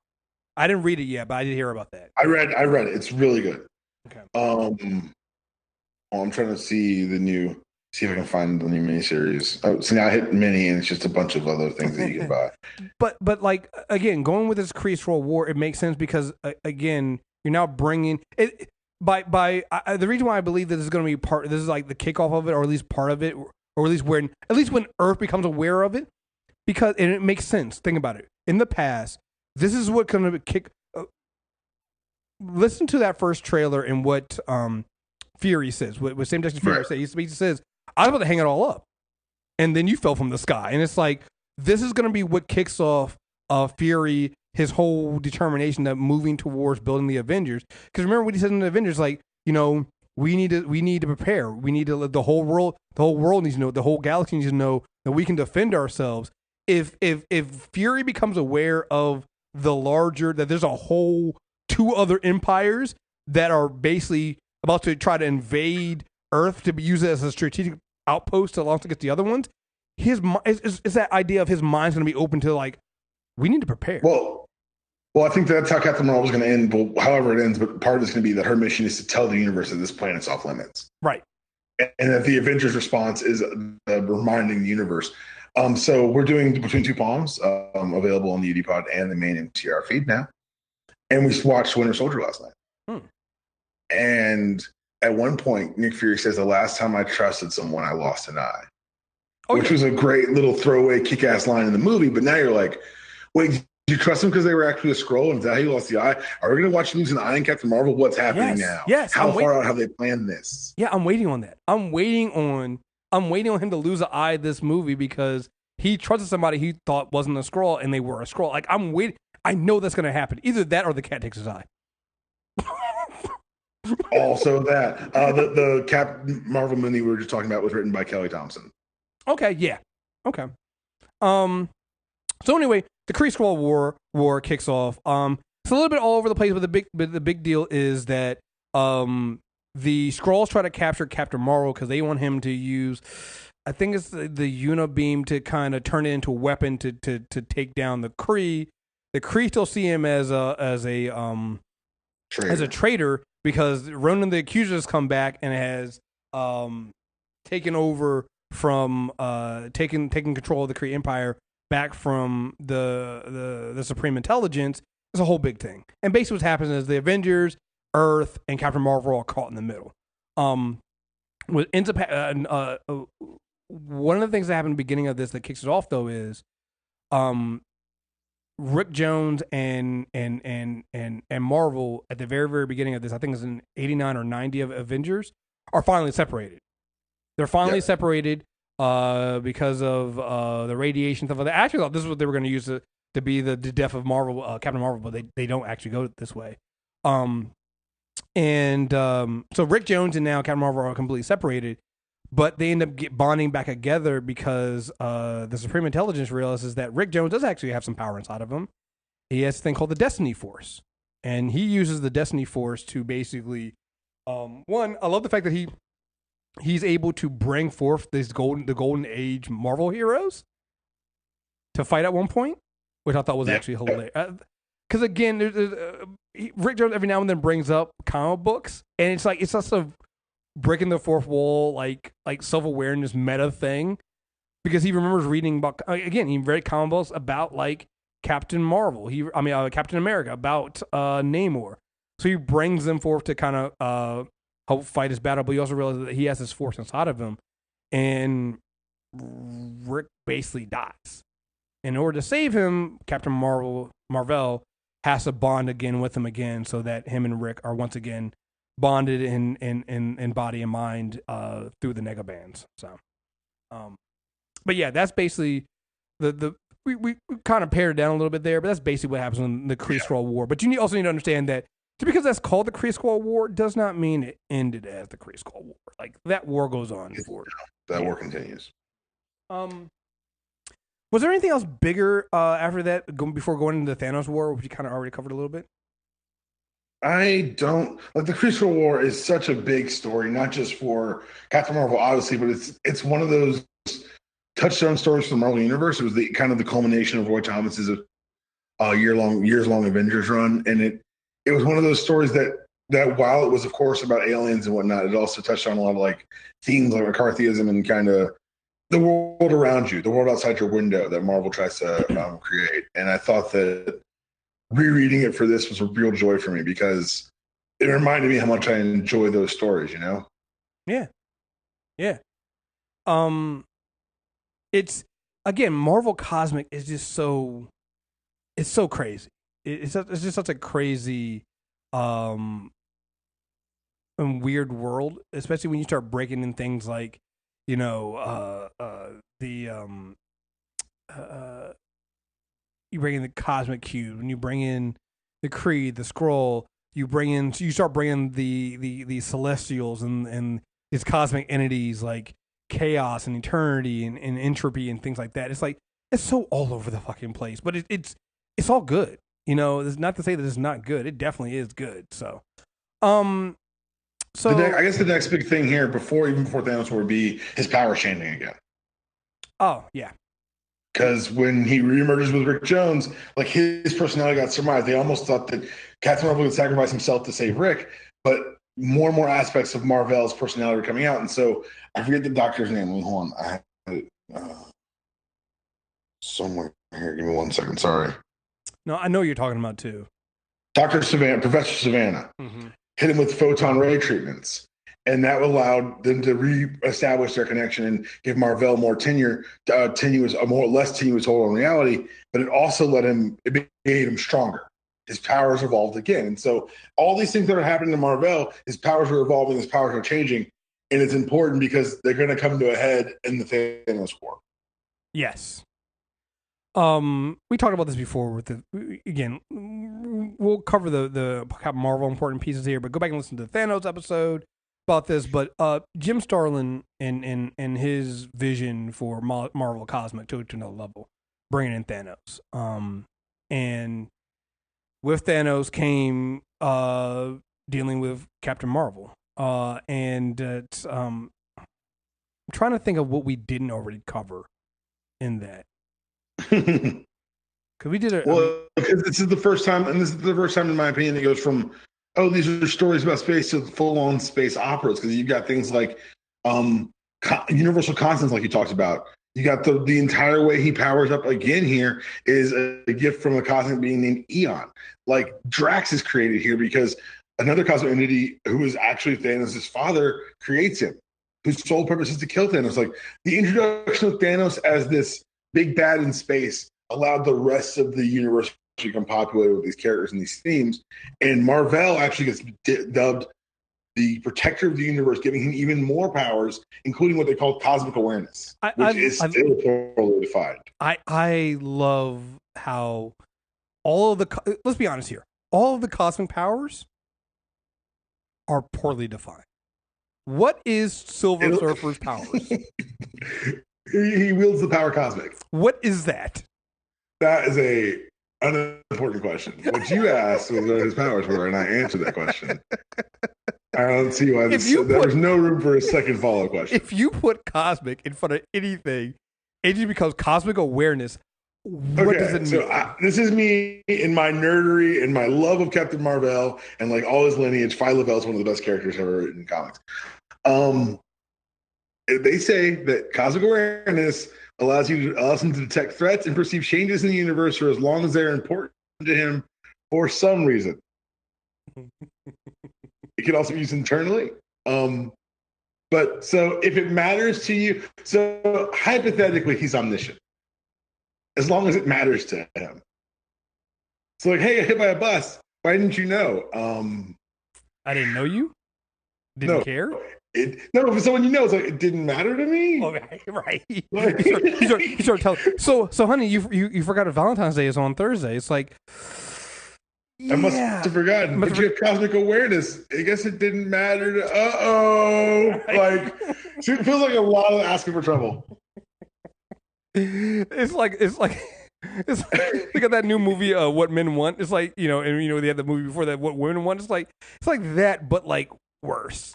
I didn't read it yet, but I did hear about that. I read it. It's really good. Okay. I'm trying to see if I can find the new miniseries. Oh, so now I hit mini, and it's just a bunch of other things that you can buy. But like again, going with this Kree-Skrull War, it makes sense because again, you're now bringing it the reason why I believe that this is going to be this is like the kickoff of it, or at least part of it, or at least when Earth becomes aware of it, and it makes sense. Think about it. In the past, this is what going to kick. Listen to that first trailer and what Fury says. What Sam Jackson Fury says. He says, I was about to hang it all up. And then you fell from the sky. And it's like, this is going to be what kicks off Fury, his whole determination of moving towards building the Avengers. Because remember what he said in the Avengers, like, we need to prepare. We need to, the whole world needs to know, the whole galaxy needs to know that we can defend ourselves. If Fury becomes aware of that there's a whole 2 other empires that are basically about to try to invade Earth to be used as a strategic outpost to launch against the other ones, is that idea of his mind's going to be open to like, we need to prepare. Well, I think that's how Captain Marvel is going to end. But however it ends, but part of it's going to be that her mission is to tell the universe that this planet's off limits, right? And that the Avengers' response is reminding the universe. So we're doing Between Two Palms, available on the UDPod and the main MTR feed now. And we watched Winter Soldier last night. And at one point, Nick Fury says, the last time I trusted someone, I lost an eye. Which was a great little throwaway kick-ass line in the movie. But now you're like, wait, did you trust them because they were actually a Skrull? And is that how you lost the eye? Are we going to watch you lose an eye in Captain Marvel? What's happening now? Yes. How far out have they planned this? Yeah, I'm waiting on that. I'm waiting on I'm waiting on him to lose an eye this movie because he trusted somebody he thought wasn't a Skrull and they were a Skrull. Like, I'm waiting. I know that's going to happen. Either that or the cat takes his eye. Also, that the Captain Marvel movie we were just talking about was written by Kelly Thompson. Okay, yeah, okay. So anyway, the Kree-Skrull war kicks off. It's a little bit all over the place, but the big deal is that the Skrulls try to capture Captain Marvel because they want him to use, I think it's the Unibeam to kind of turn it into a weapon to take down the Kree. The Kree still see him as a traitor because Ronan the Accuser has come back and has taken over from taking control of the Kree Empire back from the Supreme Intelligence. It's a whole big thing. And basically what's happening is the Avengers, Earth, and Captain Marvel are all caught in the middle. What ends up one of the things that happened at the beginning of this that kicks it off though is Rick Jones and Marvel at the very, very beginning of this, I think it's in 89 or 90 of Avengers, are finally separated. They're finally separated because of the radiation stuff. I actually thought this is what they were going to use to be the death of Marvel, Captain Marvel, but they don't actually go this way. So Rick Jones and now Captain Marvel are completely separated, but they end up bonding back together because the Supreme Intelligence realizes that Rick Jones does actually have some power inside of him. He has a thing called the Destiny Force, and he uses the Destiny Force to basically, one, I love the fact that he's able to bring forth the golden age Marvel heroes to fight at one point, which I thought was actually hilarious. Because again, Rick Jones every now and then brings up comic books, and it's just a breaking the fourth wall, like self-awareness meta thing, because he remembers reading about, again, he read comic books about like Captain Marvel, Captain America, about Namor. So he brings them forth to kind of help fight his battle, but he also realizes that he has this force inside of him, and Rick basically dies. In order to save him, Captain Mar-Vell has to bond again with him again, so that him and Rick are once again bonded in body and mind through the Negabands. So, but yeah, that's basically we kind of pared it down a little bit there, but that's basically what happens in the Kree-Skrull War. But you also need to understand that just because that's called the Kree-Skrull War does not mean it ended as the Kree-Skrull War. Like, that war goes on forward. That war continues. Was there anything else bigger after that, before going into the Thanos War, which you kind of already covered a little bit? I don't like the Kree-Skrull War is such a big story, not just for Captain Marvel, obviously, but it's one of those touchstone stories for the Marvel Universe. It was the kind of the culmination of Roy Thomas's years long Avengers run, and it was one of those stories that while it was, of course, about aliens and whatnot, it also touched on a lot of like themes like McCarthyism and kind of the world around you, the world outside your window that Marvel tries to create. And I thought that rereading it for this was a real joy for me because it reminded me how much I enjoy those stories, you know? Yeah. Yeah. It's, again, Marvel Cosmic is just it's so crazy. It's just such a crazy and weird world, especially when you start breaking in things like, you know, you bring in the Cosmic Cube, and you bring in the Kree, the Skrull, you start bringing the Celestials and these cosmic entities like chaos and eternity and entropy and things like that. It's like, it's so all over the fucking place, but it's all good. You know, it's not to say that it's not good. It definitely is good. So, I guess the next big thing here, before Thanos would be his power changing again. Oh yeah, because when he reemerges with Rick Jones, like his personality got surmised. They almost thought that Captain Marvel would sacrifice himself to save Rick, but more and more aspects of Mar-Vell's personality are coming out. And so I forget the doctor's name. Hold on, I have it somewhere here. Give me 1 second. Sorry. No, I know what you're talking about too. Dr. Savannah, Professor Savannah, hit him with photon ray treatments. And that allowed them to reestablish their connection and give Mar-Vell more less tenuous hold on reality. But it also it made him stronger. His powers evolved again. And so all these things that are happening to Mar-Vell, his powers are evolving, his powers are changing. and it's important because they're going to come to a head in the Thanos War. Yes. We talked about this before with again, we'll cover the Marvel important pieces here, but go back and listen to the Thanos episode about this. But Jim Starlin and his vision for Marvel Cosmic took it to another level, bringing in Thanos. And with Thanos came dealing with Captain Marvel. I'm trying to think of what we didn't already cover in that. Because we did it. Because this is the first time, in my opinion, it goes from, oh, these are stories about space to full-on space operas. Because you've got things like universal constants, like you talked about. You got the entire way he powers up again here is a gift from a cosmic being named Eon. Like Drax is created here because another cosmic entity who is actually Thanos' father creates him, whose sole purpose is to kill Thanos. Like the introduction of Thanos as this big bad in space allowed the rest of the universe to become populated with these characters and these themes. And Mar-Vell actually gets dubbed the protector of the universe, giving him even more powers, including what they call cosmic awareness, which is still totally defined. I love how all of the, let's be honest here, all of the cosmic powers are poorly defined. What is Silver Surfer's powers? He wields the power cosmic. What is that? That is a unimportant question. What you asked was what his powers were, and I answered that question. I don't see why there was no room for a second follow-up question. If you put cosmic in front of anything, it just becomes cosmic awareness. What does it mean? So this is me in my nerdery and my love of Captain Mar-Vell and like all his lineage. Phyla-Vell is one of the best characters ever in comics. They say that cosmic awareness allows him to detect threats and perceive changes in the universe for as long as they're important to him for some reason. It can also be used internally. But so if it matters to you, so hypothetically, he's omniscient. As long as it matters to him. So like, hey, I got hit by a bus. Why didn't you know? I didn't know you? Didn't care? So when you know, it's like, it didn't matter to me. Oh, right. He started telling. So honey, you forgot that Valentine's Day is on Thursday. It's like, I must have forgotten. But you have cosmic awareness. I guess it didn't matter to. Like, it feels like a lot of asking for trouble. It's like look at that new movie, What Men Want. It's like, they had the movie before that, What Women Want. It's like that, but like worse.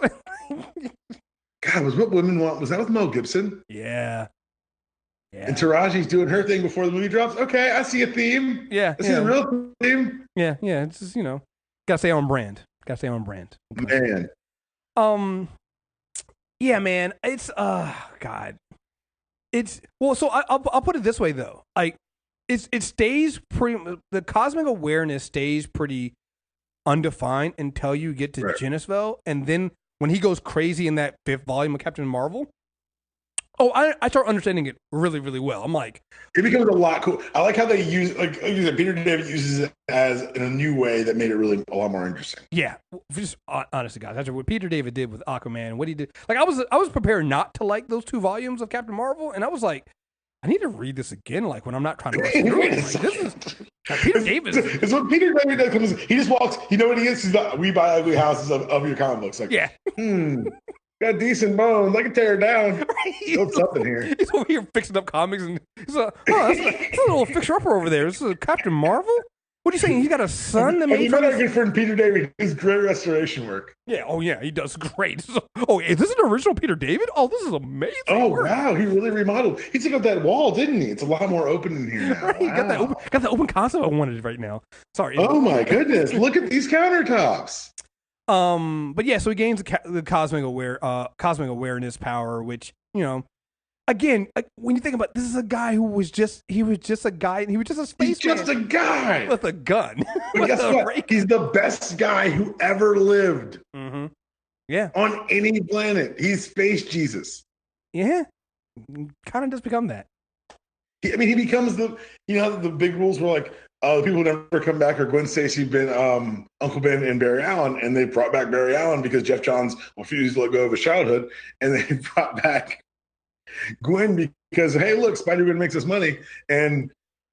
God, was What Women Want, was that with Mel Gibson? Yeah. And Taraji's doing her thing before the movie drops. Okay, I see a theme. Yeah. I see a real theme. Yeah. It's just, gotta stay on brand. Man. Yeah, man. It's God. It's so I'll put it this way though. Like it stays pretty, the cosmic awareness stays pretty undefined until you get to Genisville, and then when he goes crazy in that 5th volume of Captain Marvel, I start understanding it really, really well. I'm like, it becomes a lot cool. I like how they use, like you said, Peter David uses it as in a new way that made it really a lot more interesting. Yeah, just honestly, guys, that's what Peter David did with Aquaman and what he did. Like I was prepared not to like those 2 volumes of Captain Marvel, and I was like, I need to read this again, like when I'm not trying to rush through it. Like, this is Peter David. It's what Peter David does. He just walks. You know what he is? He's the We Buy Ugly Houses of your comic books. Like, got decent bones. I can tear it down. Right. Build something here. He's over here fixing up comics, and he's like, that's a little fixer-upper over there. This is Captain Marvel? What are you saying? He's got a son that made our good friend Peter David. His great restoration work. Yeah. Oh, yeah. He does great. Is this an original Peter David? Oh, this is amazing. Oh, work. Wow. He really remodeled. He took up that wall, didn't he? It's a lot more open in here now. Right. Wow. Got that open concept I wanted right now. Sorry. Oh, my goodness. Look at these countertops. But yeah, so he gains the cosmic awareness power, which, again, when you think about it, this is a guy who was just a guy. He was just a spaceman. He's just a guy with a gun. But guess what? He's the best guy who ever lived. Mm-hmm. Yeah. On any planet. He's Space Jesus. Yeah. Kind of does become that. He becomes the big rules were like, People never come back are Gwen Stacy, Uncle Ben, and Barry Allen, and they brought back Barry Allen because Jeff Johns refused to let go of his childhood, and they brought back Gwen because, hey, look, Spider-Man makes us money, and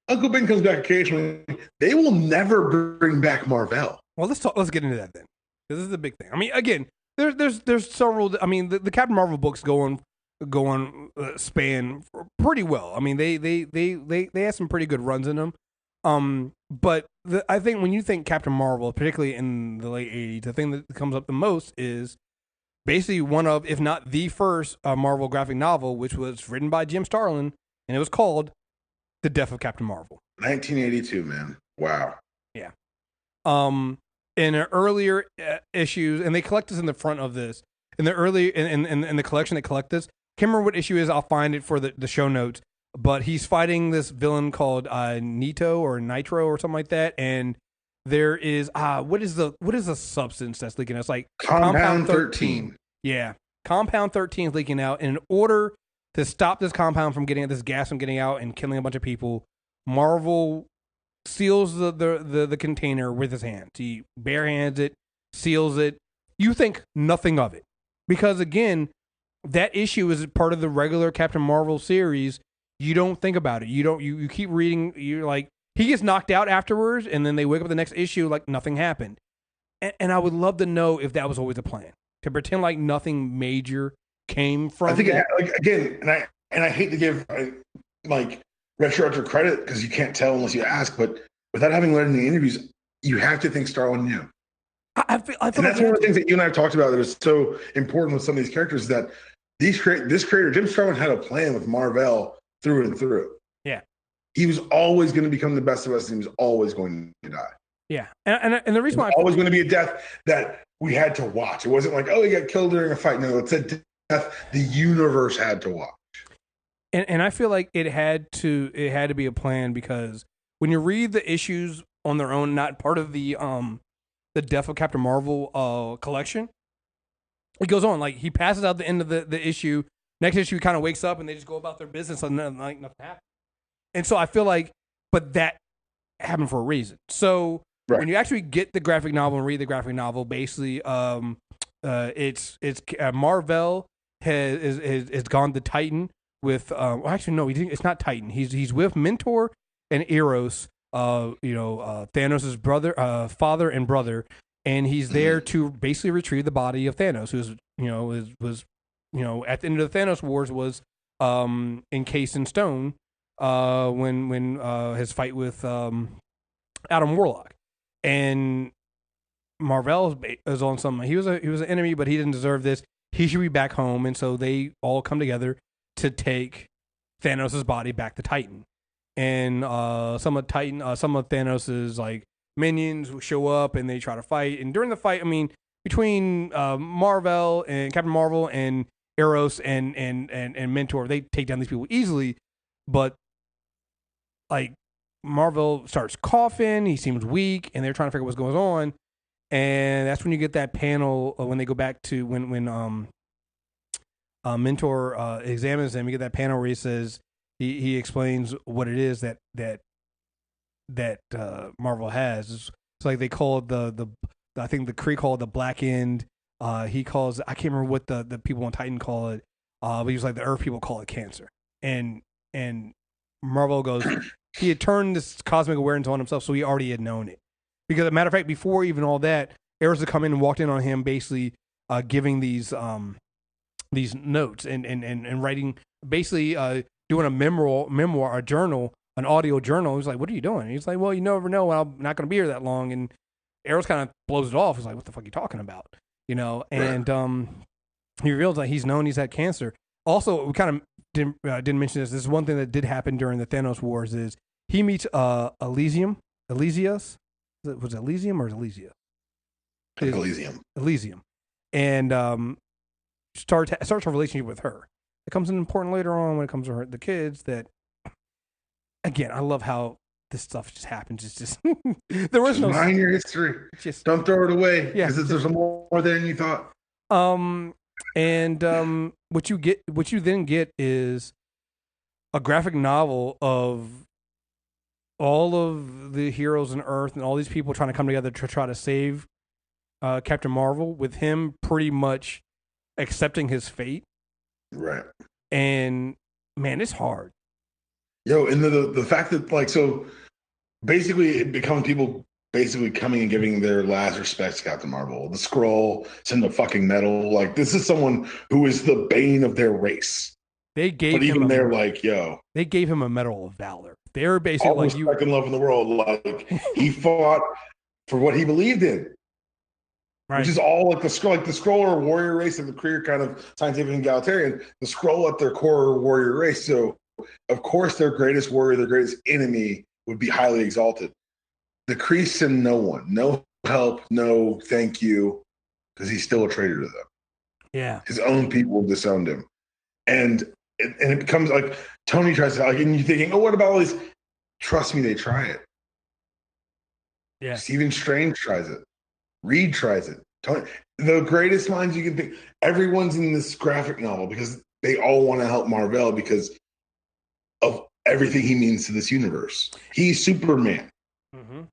Uncle Ben comes back occasionally. They will never bring back Mar-Vell. Well, let's get into that then. This is the big thing. I mean, again, there's several. I mean, the Captain Marvel books go on span pretty well. I mean, they had some pretty good runs in them. But I think when you think Captain Marvel, particularly in the late 80s, the thing that comes up the most is basically one of, if not the first Marvel graphic novel, which was written by Jim Starlin, and it was called The Death of Captain Marvel. 1982, man. Wow. Yeah. In earlier issues, and they collect this in the front of this, in the early, in the collection they collect this, can't remember what issue it is, I'll find it for the show notes, but he's fighting this villain called Nitro or something like that, and there is what is the substance that's leaking out? It's like Compound 13. Yeah, Compound 13 is leaking out. And in order to stop this compound from getting this gas from getting out and killing a bunch of people, Marvel seals the container with his hands. He barehands it, seals it. You think nothing of it because again, that issue is part of the regular Captain Marvel series. You don't think about it. You keep reading. You're like, he gets knocked out afterwards, and then they wake up the next issue like nothing happened. And I would love to know if that was always a plan, to pretend like nothing major came from. I think again, and I hate to give like retroactive credit because you can't tell unless you ask. But without having learned in the interviews, you have to think Starlin knew. I feel and that's one of the things that you and I have talked about that is so important with some of these characters is that this creator, Jim Starlin, had a plan with Mar-Vell through and through. Yeah. He was always going to become the best of us, and he was always going to die. Yeah. And the reason why always going to be a death that we had to watch. It wasn't like, oh, he got killed during a fight. No, it's a death the universe had to watch. And I feel like it had to be a plan because when you read the issues on their own, not part of the Death of Captain Marvel collection, it goes on. Like he passes out the end of the issue. Next issue, he kind of wakes up and they just go about their business and nothing happened. And so I feel like, but that happened for a reason. So when you actually get the graphic novel and read the graphic novel, basically, it's Mar-Vell has gone to Titan with. Well, actually, no, it's not Titan. He's with Mentor and Eros. Thanos' brother, father and brother, and he's there to basically retrieve the body of Thanos, who's was at the end of the Thanos Wars was encased in stone when his fight with Adam Warlock, and Mar-Vell is on some. He was an enemy, but he didn't deserve this. He should be back home, and so they all come together to take Thanos' body back to Titan. And some of Thanos's like minions show up and they try to fight. And during the fight, I mean, between Mar-Vell and Captain Marvel and Eros and Mentor, they take down these people easily. But like Mar-Vell starts coughing, he seems weak, and they're trying to figure out what's going on. And that's when you get that panel when they go back to when Mentor examines him. You get that panel where he says. He explains what it is that Marvel has. It's like they call it the I think the Kree call it the black end. He calls I can't remember what the people on Titan call it. But he was like the Earth people call it cancer. And Marvel goes he had turned this cosmic awareness on himself, so he already had known it. Because as a matter of fact, before even all that, Eros had come in and walked in on him, basically giving these notes and writing basically. Doing a memoir, a journal, an audio journal. He's like, "What are you doing?" He's like, "Well, you never know. I'm not going to be here that long." And Eros kind of blows it off. He's like, "What the fuck are you talking about?" And he reveals that he's known he's had cancer. Also, we kind of didn't mention this. This is one thing that did happen during the Thanos Wars. Is he meets Elysium? Was it Elysium or Elysia? Elysium, and starts a relationship with her. It comes in important later on when it comes to the kids. That again, I love how this stuff just happens. It's just there was no mind your history. Just don't throw it away. Yeah, because there's more there than you thought. What you then get is a graphic novel of all of the heroes on Earth and all these people trying to come together to try to save Captain Marvel, with him pretty much accepting his fate. Right. And man, it's hard. Yo, and the fact that, like, so basically it becomes people basically coming and giving their last respects to Captain Marvel. The Skrull send the fucking medal. Like, this is someone who is the bane of their race. They gave but even him they're like, yo. They gave him a Medal of Valor. They were basically all like, respect and love in the world. Like, he fought for what he believed in. Right. Which is all like the Skrull or warrior race, and the Kree are kind of scientific and egalitarian. The Skrull at their core are warrior race. So, of course, their greatest warrior, their greatest enemy would be highly exalted. The Kree send no one, no help, no thank you, because he's still a traitor to them. Yeah. His own people disowned him. And it becomes like Tony tries to, like, and you're thinking, oh, what about all these? Trust me, they try it. Yeah. Stephen Strange tries it. Reed tries it. Tony, the greatest minds you can think. Everyone's in this graphic novel because they all want to help Mar-Vell because of everything he means to this universe. He's Superman. Mm-hmm.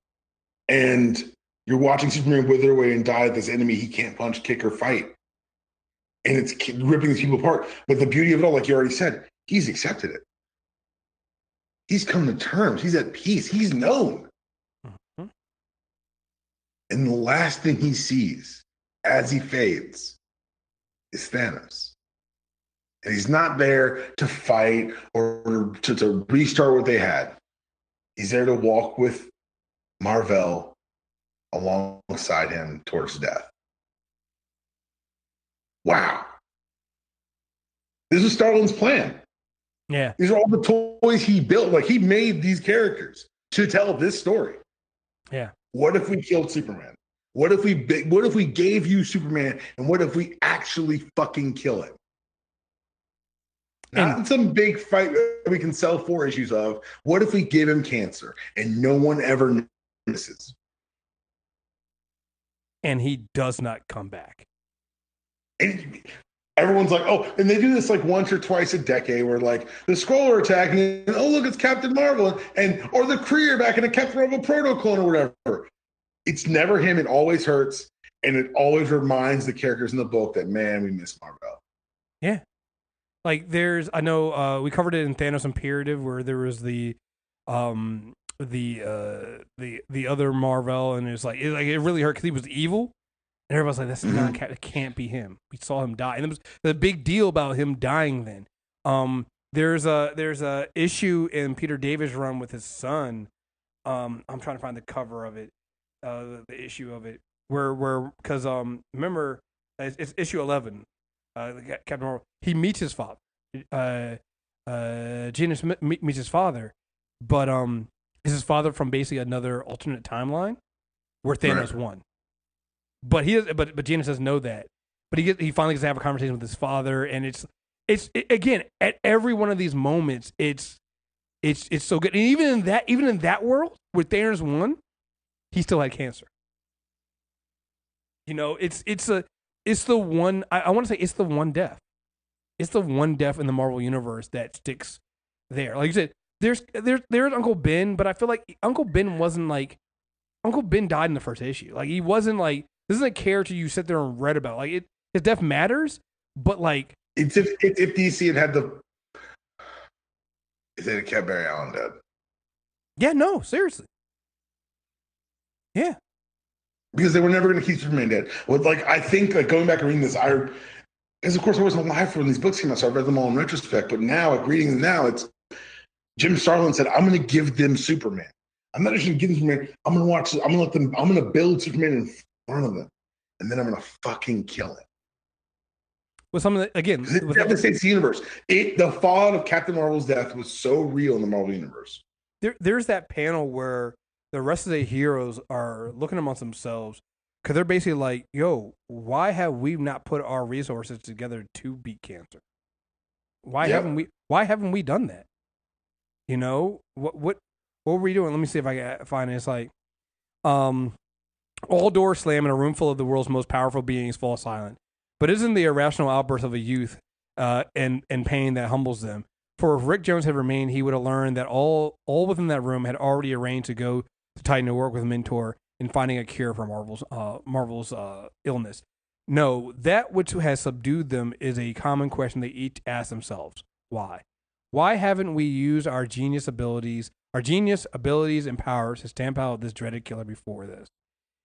And you're watching Superman wither away and die at this enemy he can't punch, kick, or fight. And it's ripping these people apart. But the beauty of it all, like you already said, he's accepted it. He's come to terms. He's at peace. He's known. Mm-hmm. And the last thing he sees as he fades is Thanos. And he's not there to fight or to restart what they had. He's there to walk with Mar-Vell alongside him towards death. Wow. This was Starlin's plan. Yeah. These are all the toys he built. Like, he made these characters to tell this story. Yeah. What if we killed Superman? What if we gave you Superman, and what if we actually fucking kill him? Not in some big fight that we can sell 4 issues of. What if we give him cancer and no one ever notices? And he does not come back. And everyone's like, oh, and they do this like once or twice a decade where like the Skrull are attacking and oh, look, it's Captain Marvel or the Kree are back in a Captain Marvel proto-clone or whatever. It's never him. It always hurts. And it always reminds the characters in the book that, man, we miss Mar-Vell. Yeah. Like I know we covered it in Thanos Imperative where there was the other Mar-Vell, and it really hurt because he was evil. And everybody's like, "That's not, it can't be him." We saw him die, and it was the big deal about him dying. Then, there's a issue in Peter Davis' run with his son. I'm trying to find the cover of it, the issue of it, where because remember it's issue 11, Captain Marvel. He meets his father. Janus meets his father, but is his father from basically another alternate timeline where Thanos won. But but Janus doesn't know that. But he finally gets to have a conversation with his father, and it's again at every one of these moments, it's so good. And even in that world where Thanos won, he still had cancer. You know, it's the one I want to say it's the one death. It's the one death in the Marvel universe that sticks there. Like you said, there's Uncle Ben, but I feel like Uncle Ben died in the first issue. Like, he wasn't like, this isn't a character you sit there and read about. Like, his death matters, but like, it's if DC had kept Barry Allen dead. Yeah, no, seriously. Yeah. Because they were never going to keep Superman dead. Well, like, I think, like, going back and reading this, because of course I wasn't alive for when these books came out, so I read them all in retrospect. But now, like, reading them now, it's Jim Starlin said, "I'm going to give them Superman. I'm not just going to give them Superman. I'm going to build Superman in front of them, and then I'm going to fucking kill him." With some of the, again, it devastates the universe. The fallout of Captain Marvel's death was so real in the Marvel universe. There's that panel where the rest of the heroes are looking amongst themselves because they're basically like, "Yo, why have we not put our resources together to beat cancer? Why haven't we done that? You know, what were we doing?" Let me see if I can find it. It's like, all doors slam in a room full of the world's most powerful beings fall silent. But isn't the irrational outburst of a youth and pain that humbles them? For if Rick Jones had remained, he would have learned that all within that room had already arranged to go to Titan to work with Mentor in finding a cure for Marvel's illness. No, that which has subdued them is a common question they each ask themselves. Why? Why haven't we used our genius abilities and powers to stamp out this dreaded killer before this?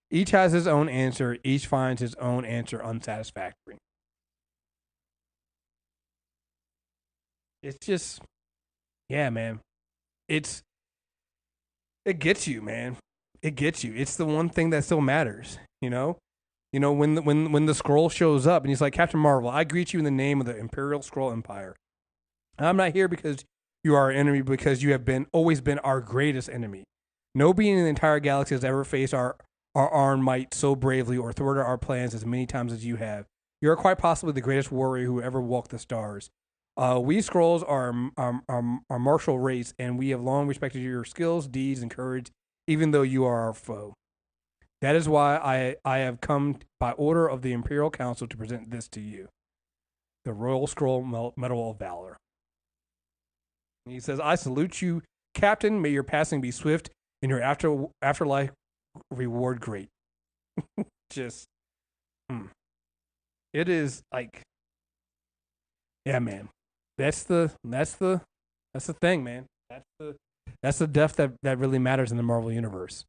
Each has his own answer. Each finds his own answer unsatisfactory. It's just, yeah, man. It gets you, man. It gets you. It's the one thing that still matters, you know? You know, when the Skrull shows up and he's like, Captain Marvel, I greet you in the name of the Imperial Skrull Empire. I'm not here because you are our enemy, because you have always been our greatest enemy. No being in the entire galaxy has ever faced our armed might so bravely or thwarted our plans as many times as you have. You are quite possibly the greatest warrior who ever walked the stars. We Skrulls are martial race, and we have long respected your skills, deeds, and courage, even though you are our foe. That is why I have come by order of the Imperial Council to present this to you. The Royal Skrull Medal of Valor. And he says, I salute you, Captain. May your passing be swift and your afterlife reward great. Just, it is like, yeah, man. That's the thing, man. That's the death that really matters in the Marvel universe.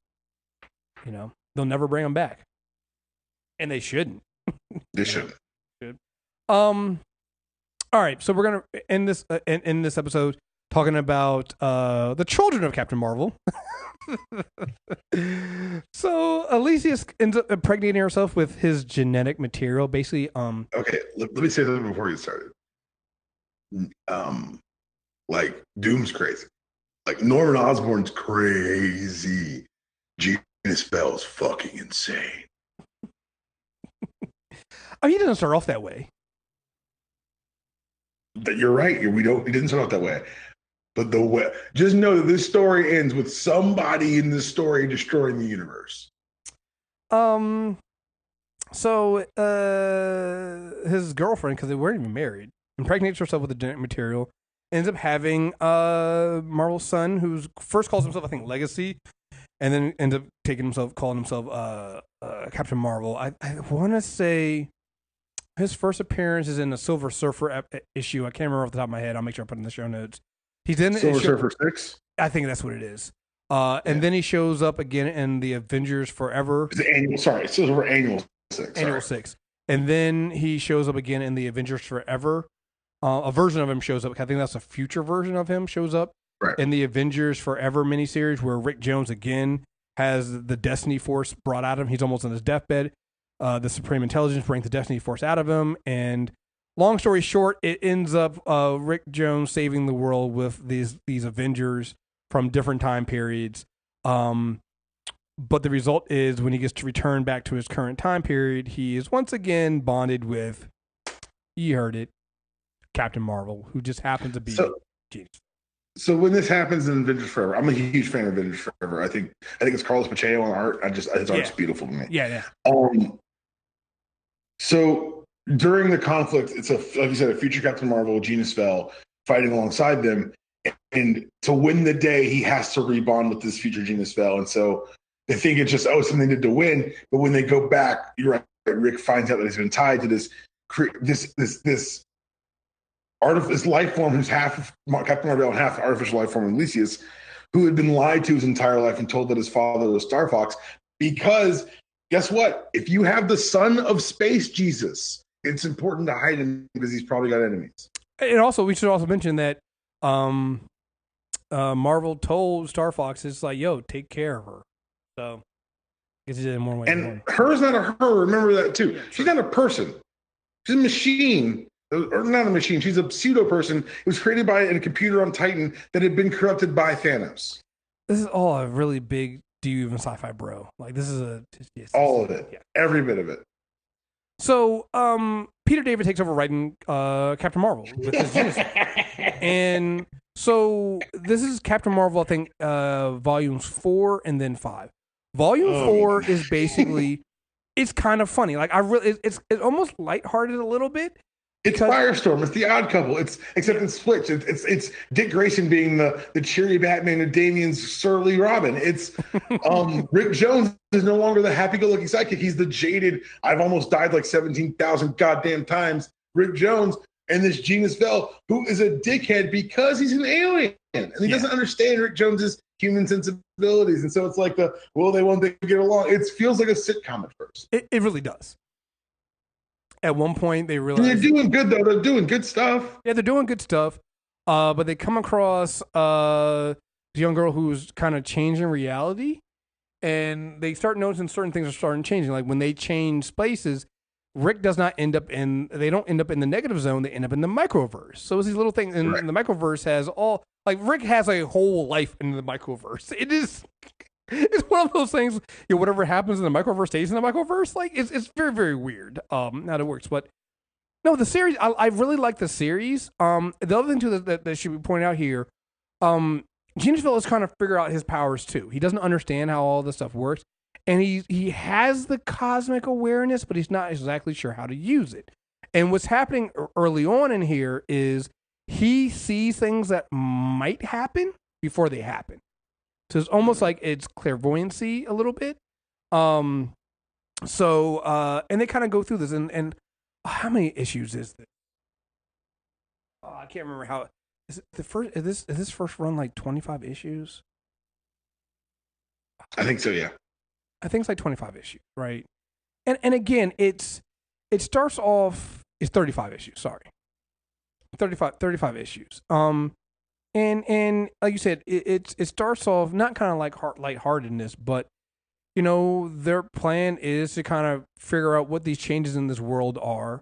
You know, they'll never bring them back, and they shouldn't. They shouldn't. All right, so we're gonna end this in this episode talking about the children of Captain Marvel. So Elysius ends up impregnating herself with his genetic material. Basically, Okay, let me say something before you started. Like Doom's crazy. Like Norman Osborn's crazy. Genius Bell's fucking insane. I mean, he doesn't start off that way. You're right. He didn't start off that way. But the way, just know that this story ends with somebody in this story destroying the universe. So his girlfriend, because they weren't even married, impregnates herself with the genetic material, ends up having Marvel's son, who first calls himself, I think, Legacy, and then ends up calling himself Captain Marvel. I want to say his first appearance is in the Silver Surfer issue. I can't remember off the top of my head. I'll make sure I put it in the show notes. He's in Silver Surfer 6? I think that's what it is. And then he shows up again in the Avengers Forever. Silver Annual 6. Annual 6. And then he shows up again in the Avengers Forever. A version of him shows up. I think that's a future version of him shows up in the Avengers Forever miniseries, where Rick Jones again has the Destiny Force brought out of him. He's almost on his deathbed. The Supreme Intelligence brings the Destiny Force out of him. And long story short, it ends up Rick Jones saving the world with these Avengers from different time periods. But the result is when he gets to return back to his current time period, he is once again bonded with, you heard it, Captain Marvel, who just happens to be genius. So when this happens in Avengers Forever, I'm a huge fan of Avengers Forever. I think it's Carlos Pacheco on art. His art's beautiful to me. Yeah. So during the conflict, it's like you said, a future Captain Marvel, Genius Bell, fighting alongside them, and to win the day, he has to rebond with this future Genius Bell, and so they think it's just something they did to win. But when they go back, you're right. Rick finds out that he's been tied to this life form who's half Captain Mar-Vell and half artificial life form Elysius, who had been lied to his entire life and told that his father was Star Fox. Because guess what? If you have the son of space Jesus, it's important to hide him because he's probably got enemies. And also, we should also mention that Marvel told Star Fox, it's like, yo, take care of her. So, I guess he did it more ways. And her's not a her. Remember that too. Yeah, she's not a person. She's a machine. Or not a machine. She's a pseudo person. It was created by a computer on Titan that had been corrupted by Thanos. This is all a really big do you even sci-fi bro. Like this is all of it. Yeah. Every bit of it. So Peter David takes over writing Captain Marvel with his Genesis. And so this is Captain Marvel, I think, volumes 4 and then 5. Volume 4 is basically, it's kind of funny. Like it's almost lighthearted a little bit. It's Firestorm. It's the Odd Couple. Except it's switched. It's Dick Grayson being the cheery Batman and Damien's surly Robin. It's Rick Jones is no longer the happy-go-lucky sidekick. He's the jaded. I've almost died like 17,000 goddamn times. Rick Jones and this Genius Vell, who is a dickhead because he's an alien and he doesn't understand Rick Jones's human sensibilities. And so it's like they won't get along. It feels like a sitcom at first. It really does. At one point, they realize they're doing good though. They're doing good stuff. Yeah, they're doing good stuff. But they come across the young girl who's kind of changing reality, and they start noticing certain things are starting changing. Like when they change places, Rick does not end up in. They don't end up in the negative zone. They end up in the microverse. So it's these little things, and the microverse has all like Rick has a whole life in the microverse. It is. It's one of those things, whatever happens in the microverse stays in the microverse. Like it's very, very weird how it works. But no, the series, I really like the series. The other thing too that should be pointed out here, Genius Vell is trying to figure out his powers too. He doesn't understand how all this stuff works, and he has the cosmic awareness, but he's not exactly sure how to use it. And what's happening early on in here is he sees things that might happen before they happen. So it's almost like it's clairvoyancy a little bit. And they kind of go through this, and how many issues is this? I can't remember how. Is it the first? Is this first run like 25 issues? I think so. Yeah. I think it's like 25 issues, right? And again, it starts off. It's 35 issues. Sorry, 35 issues. And like you said, it starts off not kind of like lightheartedness, but their plan is to kind of figure out what these changes in this world are,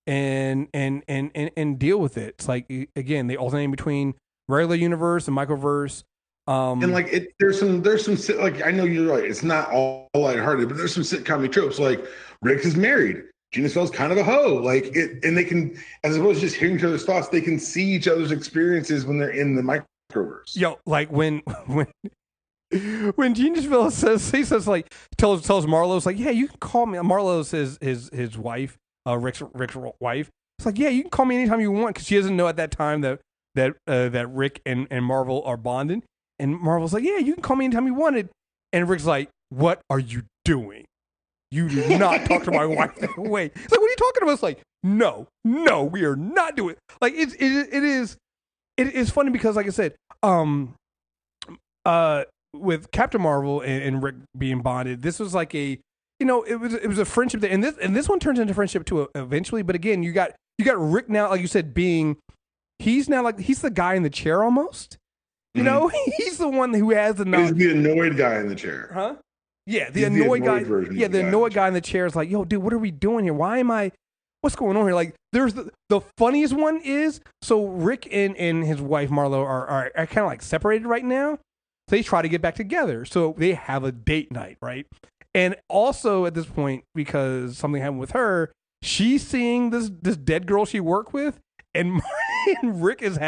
and deal with it. It's like again, they alternate between regular universe and microverse. And like there's some like I know you're right. It's not all lighthearted, but there's some sitcom tropes. Like Rick is married. Genius Vell's kind of a hoe, like it, and they can, as opposed to just hearing each other's thoughts, they can see each other's experiences when they're in the microverse. Like when Genius Vell says like tells Marlowe's like, yeah, you can call me. Marlowe's his wife, Rick's wife. It's like, yeah, you can call me anytime you want, because she doesn't know at that time that Rick and Mar-Vell are bonded. And Mar-Vell's like, yeah, you can call me anytime you wanted. And Rick's like, what are you doing? You do not talk to my wife that way. It's like, what are you talking about? It's like, no, we are not doing it. Like it is funny because, like I said, with Captain Mar-Vell and Rick being bonded, this was like a, it was a friendship that, and this one turns into friendship too eventually. But again, you got Rick now, like you said, he's the guy in the chair almost. He's the one who has the knowledge. He's the annoyed guy in the chair. Huh? Yeah, the annoyed guy. Yeah, the annoyed guy in the chair is like, yo, dude, what are we doing here? What's going on here? Like, there's the funniest one is, so Rick and his wife Marlo are kind of like separated right now. So they try to get back together. So they have a date night, right? And also at this point, because something happened with her, she's seeing this dead girl she worked with, and Rick has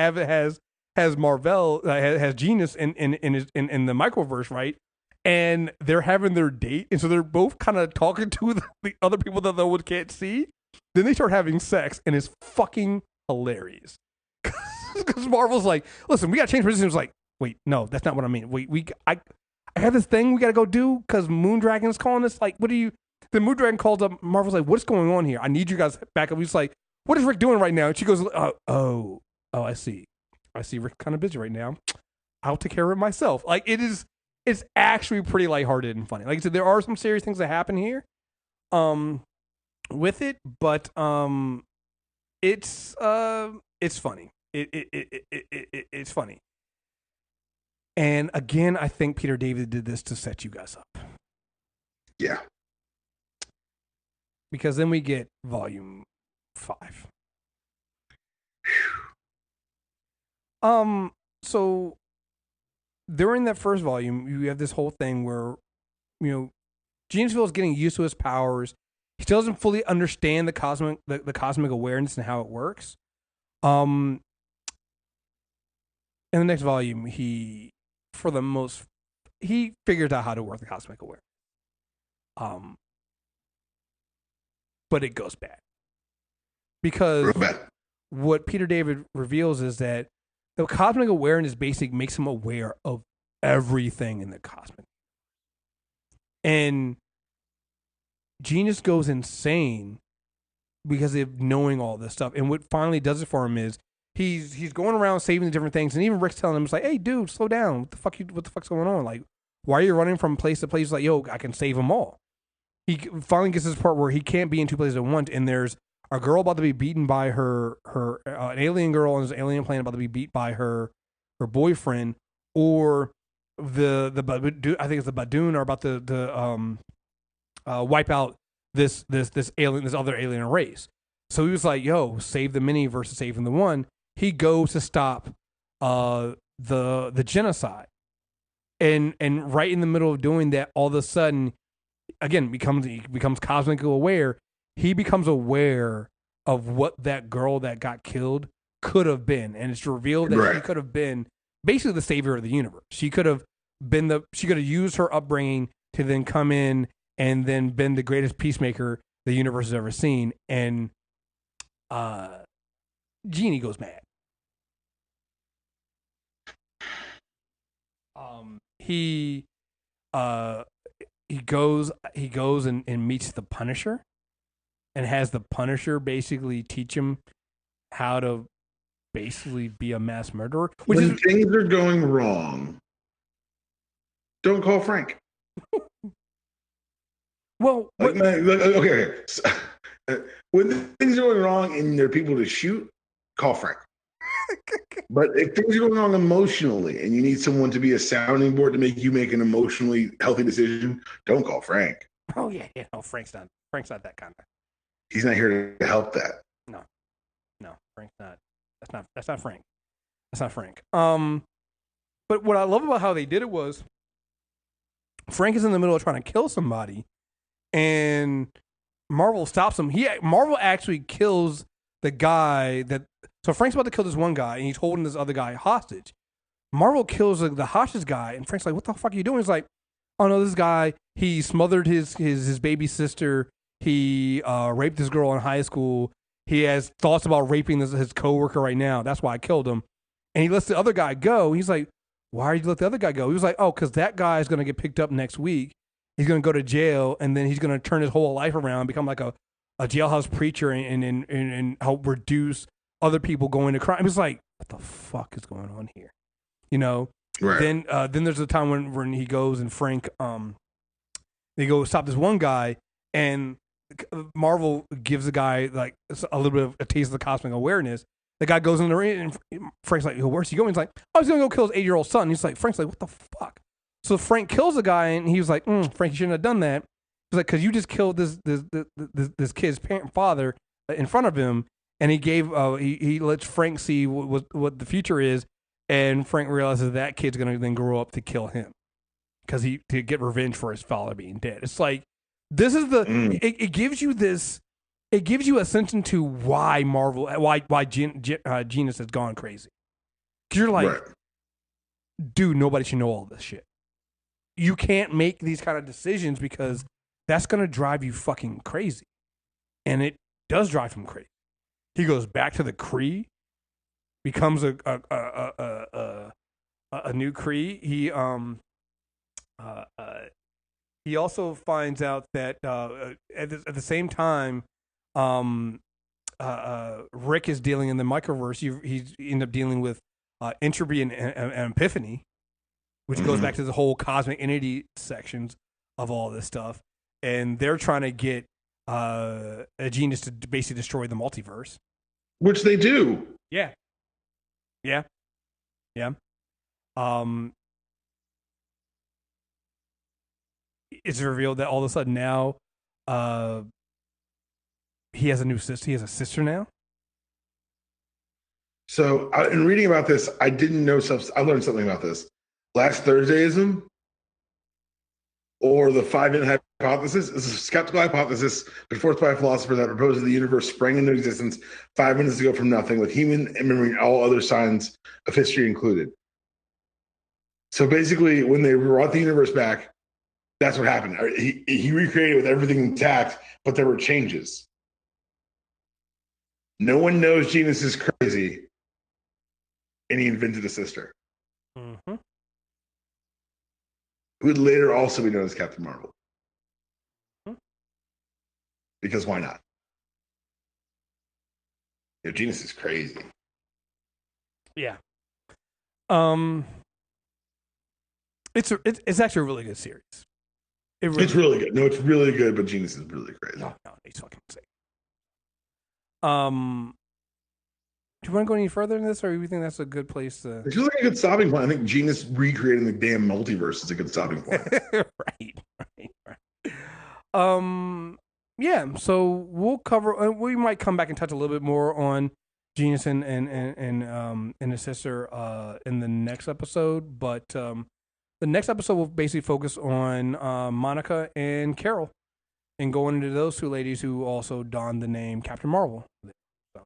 Mar-Vell has Genius in the microverse, right? And they're having their date, and so they're both kind of talking to the other people that the one can't see. Then they start having sex, and it's fucking hilarious. Because Mar-Vell's like, listen, we got to change positions. Like, wait, no, that's not what I mean. I have this thing we got to go do because Moondragon's calling us. Like, the Moondragon calls up. Mar-Vell's like, what's going on here? I need you guys back up. He's like, what is Rick doing right now? And she goes, oh, I see. Rick's kind of busy right now. I'll take care of it myself. Like, it's actually pretty lighthearted and funny. Like I said, there are some serious things that happen here, with it, but it's funny. It's funny. And again, I think Peter David did this to set you guys up. Yeah. Because then we get volume 5. So during that first volume, you have this whole thing where, Genius Vell is getting used to his powers. He still doesn't fully understand the cosmic awareness and how it works. In the next volume, he figures out how to work the cosmic awareness. But it goes bad. because Real bad. what Peter David reveals is that the cosmic awareness basically makes him aware of everything in the cosmic. And Genius goes insane because of knowing all this stuff. And what finally does it for him is he's going around saving the different things, and even Rick's telling him, it's like, hey dude, slow down. What the fuck's going on? Like, why are you running from place to place? Like, yo, I can save them all. He finally gets to this part where he can't be in two places at once, and there's a girl about to be beaten by her an alien girl on this alien plane about to be beat by her boyfriend, or the I think it's the Badoon are about to wipe out this other alien race. So he was like, yo, save the many versus saving the one. He goes to stop the genocide. And right in the middle of doing that, all of a sudden, again, he becomes cosmically aware. He becomes aware of what that girl that got killed could have been. And it's revealed that she could have been basically the savior of the universe. She could have used her upbringing to then come in and then been the greatest peacemaker the universe has ever seen. And Genie goes mad. He goes and meets the Punisher, and has the Punisher basically teach him how to basically be a mass murderer. When things are going wrong, don't call Frank. Well, okay. So, when things are going wrong and there are people to shoot, call Frank. But if things are going wrong emotionally and you need someone to be a sounding board to make you make an emotionally healthy decision, don't call Frank. Oh yeah, no, Frank's not that kind of. He's not here to help that. No, Frank's not. That's not Frank. That's not Frank. But what I love about how they did it was Frank is in the middle of trying to kill somebody, and Mar-Vell stops him. Mar-Vell actually kills the guy that. So Frank's about to kill this one guy, and he's holding this other guy hostage. Mar-Vell kills the hostage guy, and Frank's like, "What the fuck are you doing?" He's like, "Oh no, this guy, he smothered his baby sister. He raped this girl in high school. He has thoughts about raping his coworker right now. That's why I killed him." And he lets the other guy go. He's like, "Why did you let the other guy go?" He was like, "Oh, because that guy is going to get picked up next week. He's going to go to jail, and then he's going to turn his whole life around, become like a jailhouse preacher, and help reduce other people going to crime." It was like, what the fuck is going on here? You know? Right. Then there's a time when he goes and Frank, they go stop this one guy, and Mar-Vell gives the guy like a little bit of a taste of the cosmic awareness. The guy goes in the ring, and Frank's like, "Where's he going?" He's like, "Oh, he's gonna go kill his 8-year-old son." He's like, Frank's like, "What the fuck?" So Frank kills the guy, and he was like, "Frank, you shouldn't have done that." He's like, "Because you just killed this kid's father in front of him." And he gave he lets Frank see what the future is, and Frank realizes that kid's gonna then grow up to kill him because to get revenge for his father being dead. It's like this is it gives you this, it gives you a sense into why Genius has gone crazy, because you're like, dude, nobody should know all this shit. You can't make these kind of decisions because that's gonna drive you fucking crazy, and it does drive him crazy. He goes back to the Kree, becomes a new Kree. He also finds out that at the same time, Rick is dealing in the microverse. He's end up dealing with entropy and epiphany, which goes back to the whole cosmic entity sections of all this stuff, and they're trying to get a Genius to basically destroy the multiverse, which they do. Yeah. It's revealed that all of a sudden now, he has a new sister. He has a sister now. So, in reading about this, I didn't know I learned something about this. Last Thursdayism, or the 5-minute hypothesis, is a skeptical hypothesis put forth by a philosopher that proposes the universe sprang into existence 5 minutes ago from nothing, with human memory and all other signs of history included. So basically, when they brought the universe back, that's what happened. He recreated with everything intact, but there were changes. No one knows Genius is crazy, and he invented a sister. Mm-hmm. Who would later also be known as Captain Marvel. Mm-hmm. Because why not? Genius is crazy. Yeah. It's actually a really good series. It's really good. No, it's really good, but Genius is really crazy. No, he's fucking insane. Do you want to go any further in this, or do you think that's a good place to? It feels like a good stopping point. I think Genius recreating the damn multiverse is a good stopping point. right. Yeah. So we'll cover. We might come back and touch a little bit more on Genius and his sister in the next episode, but the next episode will basically focus on Monica and Carol, and going into those two ladies who also donned the name Captain Marvel. So,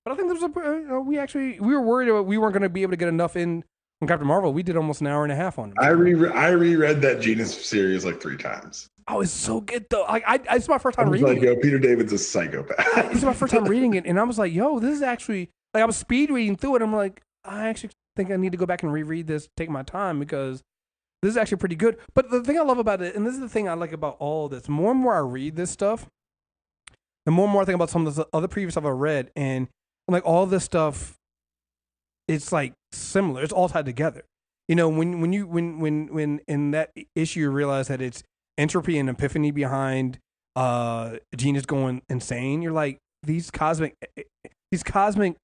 but I think there was we were worried about we weren't going to be able to get enough in on Captain Marvel. We did almost an hour and a half on it. I reread that Genius series like 3 times. Oh, it's so good though. It's my first time reading it. Yo, Peter David's a psychopath. It's my first time reading it, and I was like, yo, this is actually like I was speed reading through it. I'm like, I actually think I need to go back and reread this, take my time, because this is actually pretty good. But the thing I love about it, and this is the thing I like about all this, more and more I read this stuff, the more and more I think about some of the other previous stuff I read, and like all this stuff, it's like similar. It's all tied together. You know, when in that issue you realize that it's entropy and epiphany behind Genius going insane, you're like, these cosmic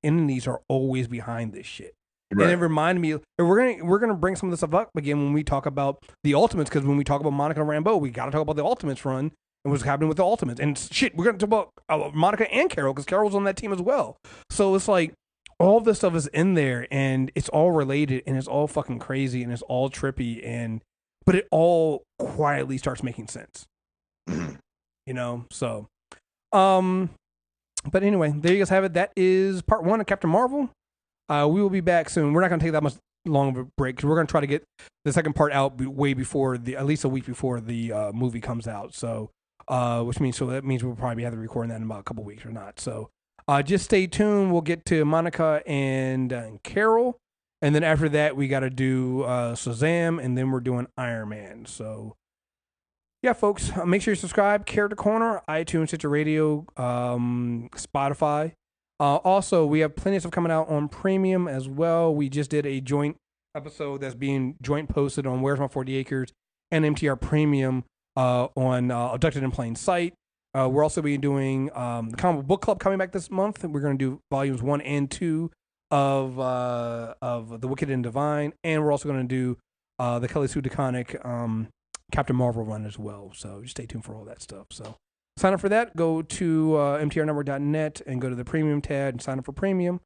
entities are always behind this shit. Right. And it reminded me, we're gonna bring some of this stuff up again when we talk about the Ultimates, because when we talk about Monica and Rambeau, we got to talk about the Ultimates run and what's happening with the Ultimates. And shit, we're gonna talk about Monica and Carol, because Carol's on that team as well. So it's like all this stuff is in there, and it's all related, and it's all fucking crazy, and it's all trippy, but it all quietly starts making sense. You know, so but anyway, there you guys have it. That is part 1 of Captain Marvel. We will be back soon. We're not going to take that much long of a break, because we're going to try to get the second part out way before at least a week before the movie comes out. So, that means we'll probably have to record that in about a couple weeks or not. So, just stay tuned. We'll get to Monica and Carol, and then after that we got to do Shazam, and then we're doing Iron Man. So, yeah, folks, make sure you subscribe. Character Corner, iTunes, Stitcher Radio, Spotify. Also, we have plenty of stuff coming out on Premium as well. We just did a joint episode that's being joint posted on Where's My 40 Acres and MTR Premium on Abducted in Plain Sight. We're also be doing the Comic Book Club coming back this month. We're going to do volumes 1 and 2 of The Wicked and Divine, and we're also going to do the Kelly Sue DeConnick Captain Marvel run as well. So just stay tuned for all that stuff. So sign up for that. Go to mtrnetwork.net and go to the Premium tab and sign up for Premium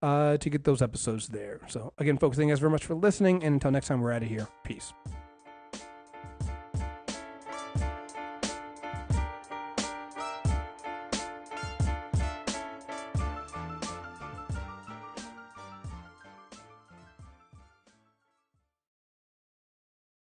to get those episodes there. So again, folks, thank you guys very much for listening, and until next time, we're out of here. Peace.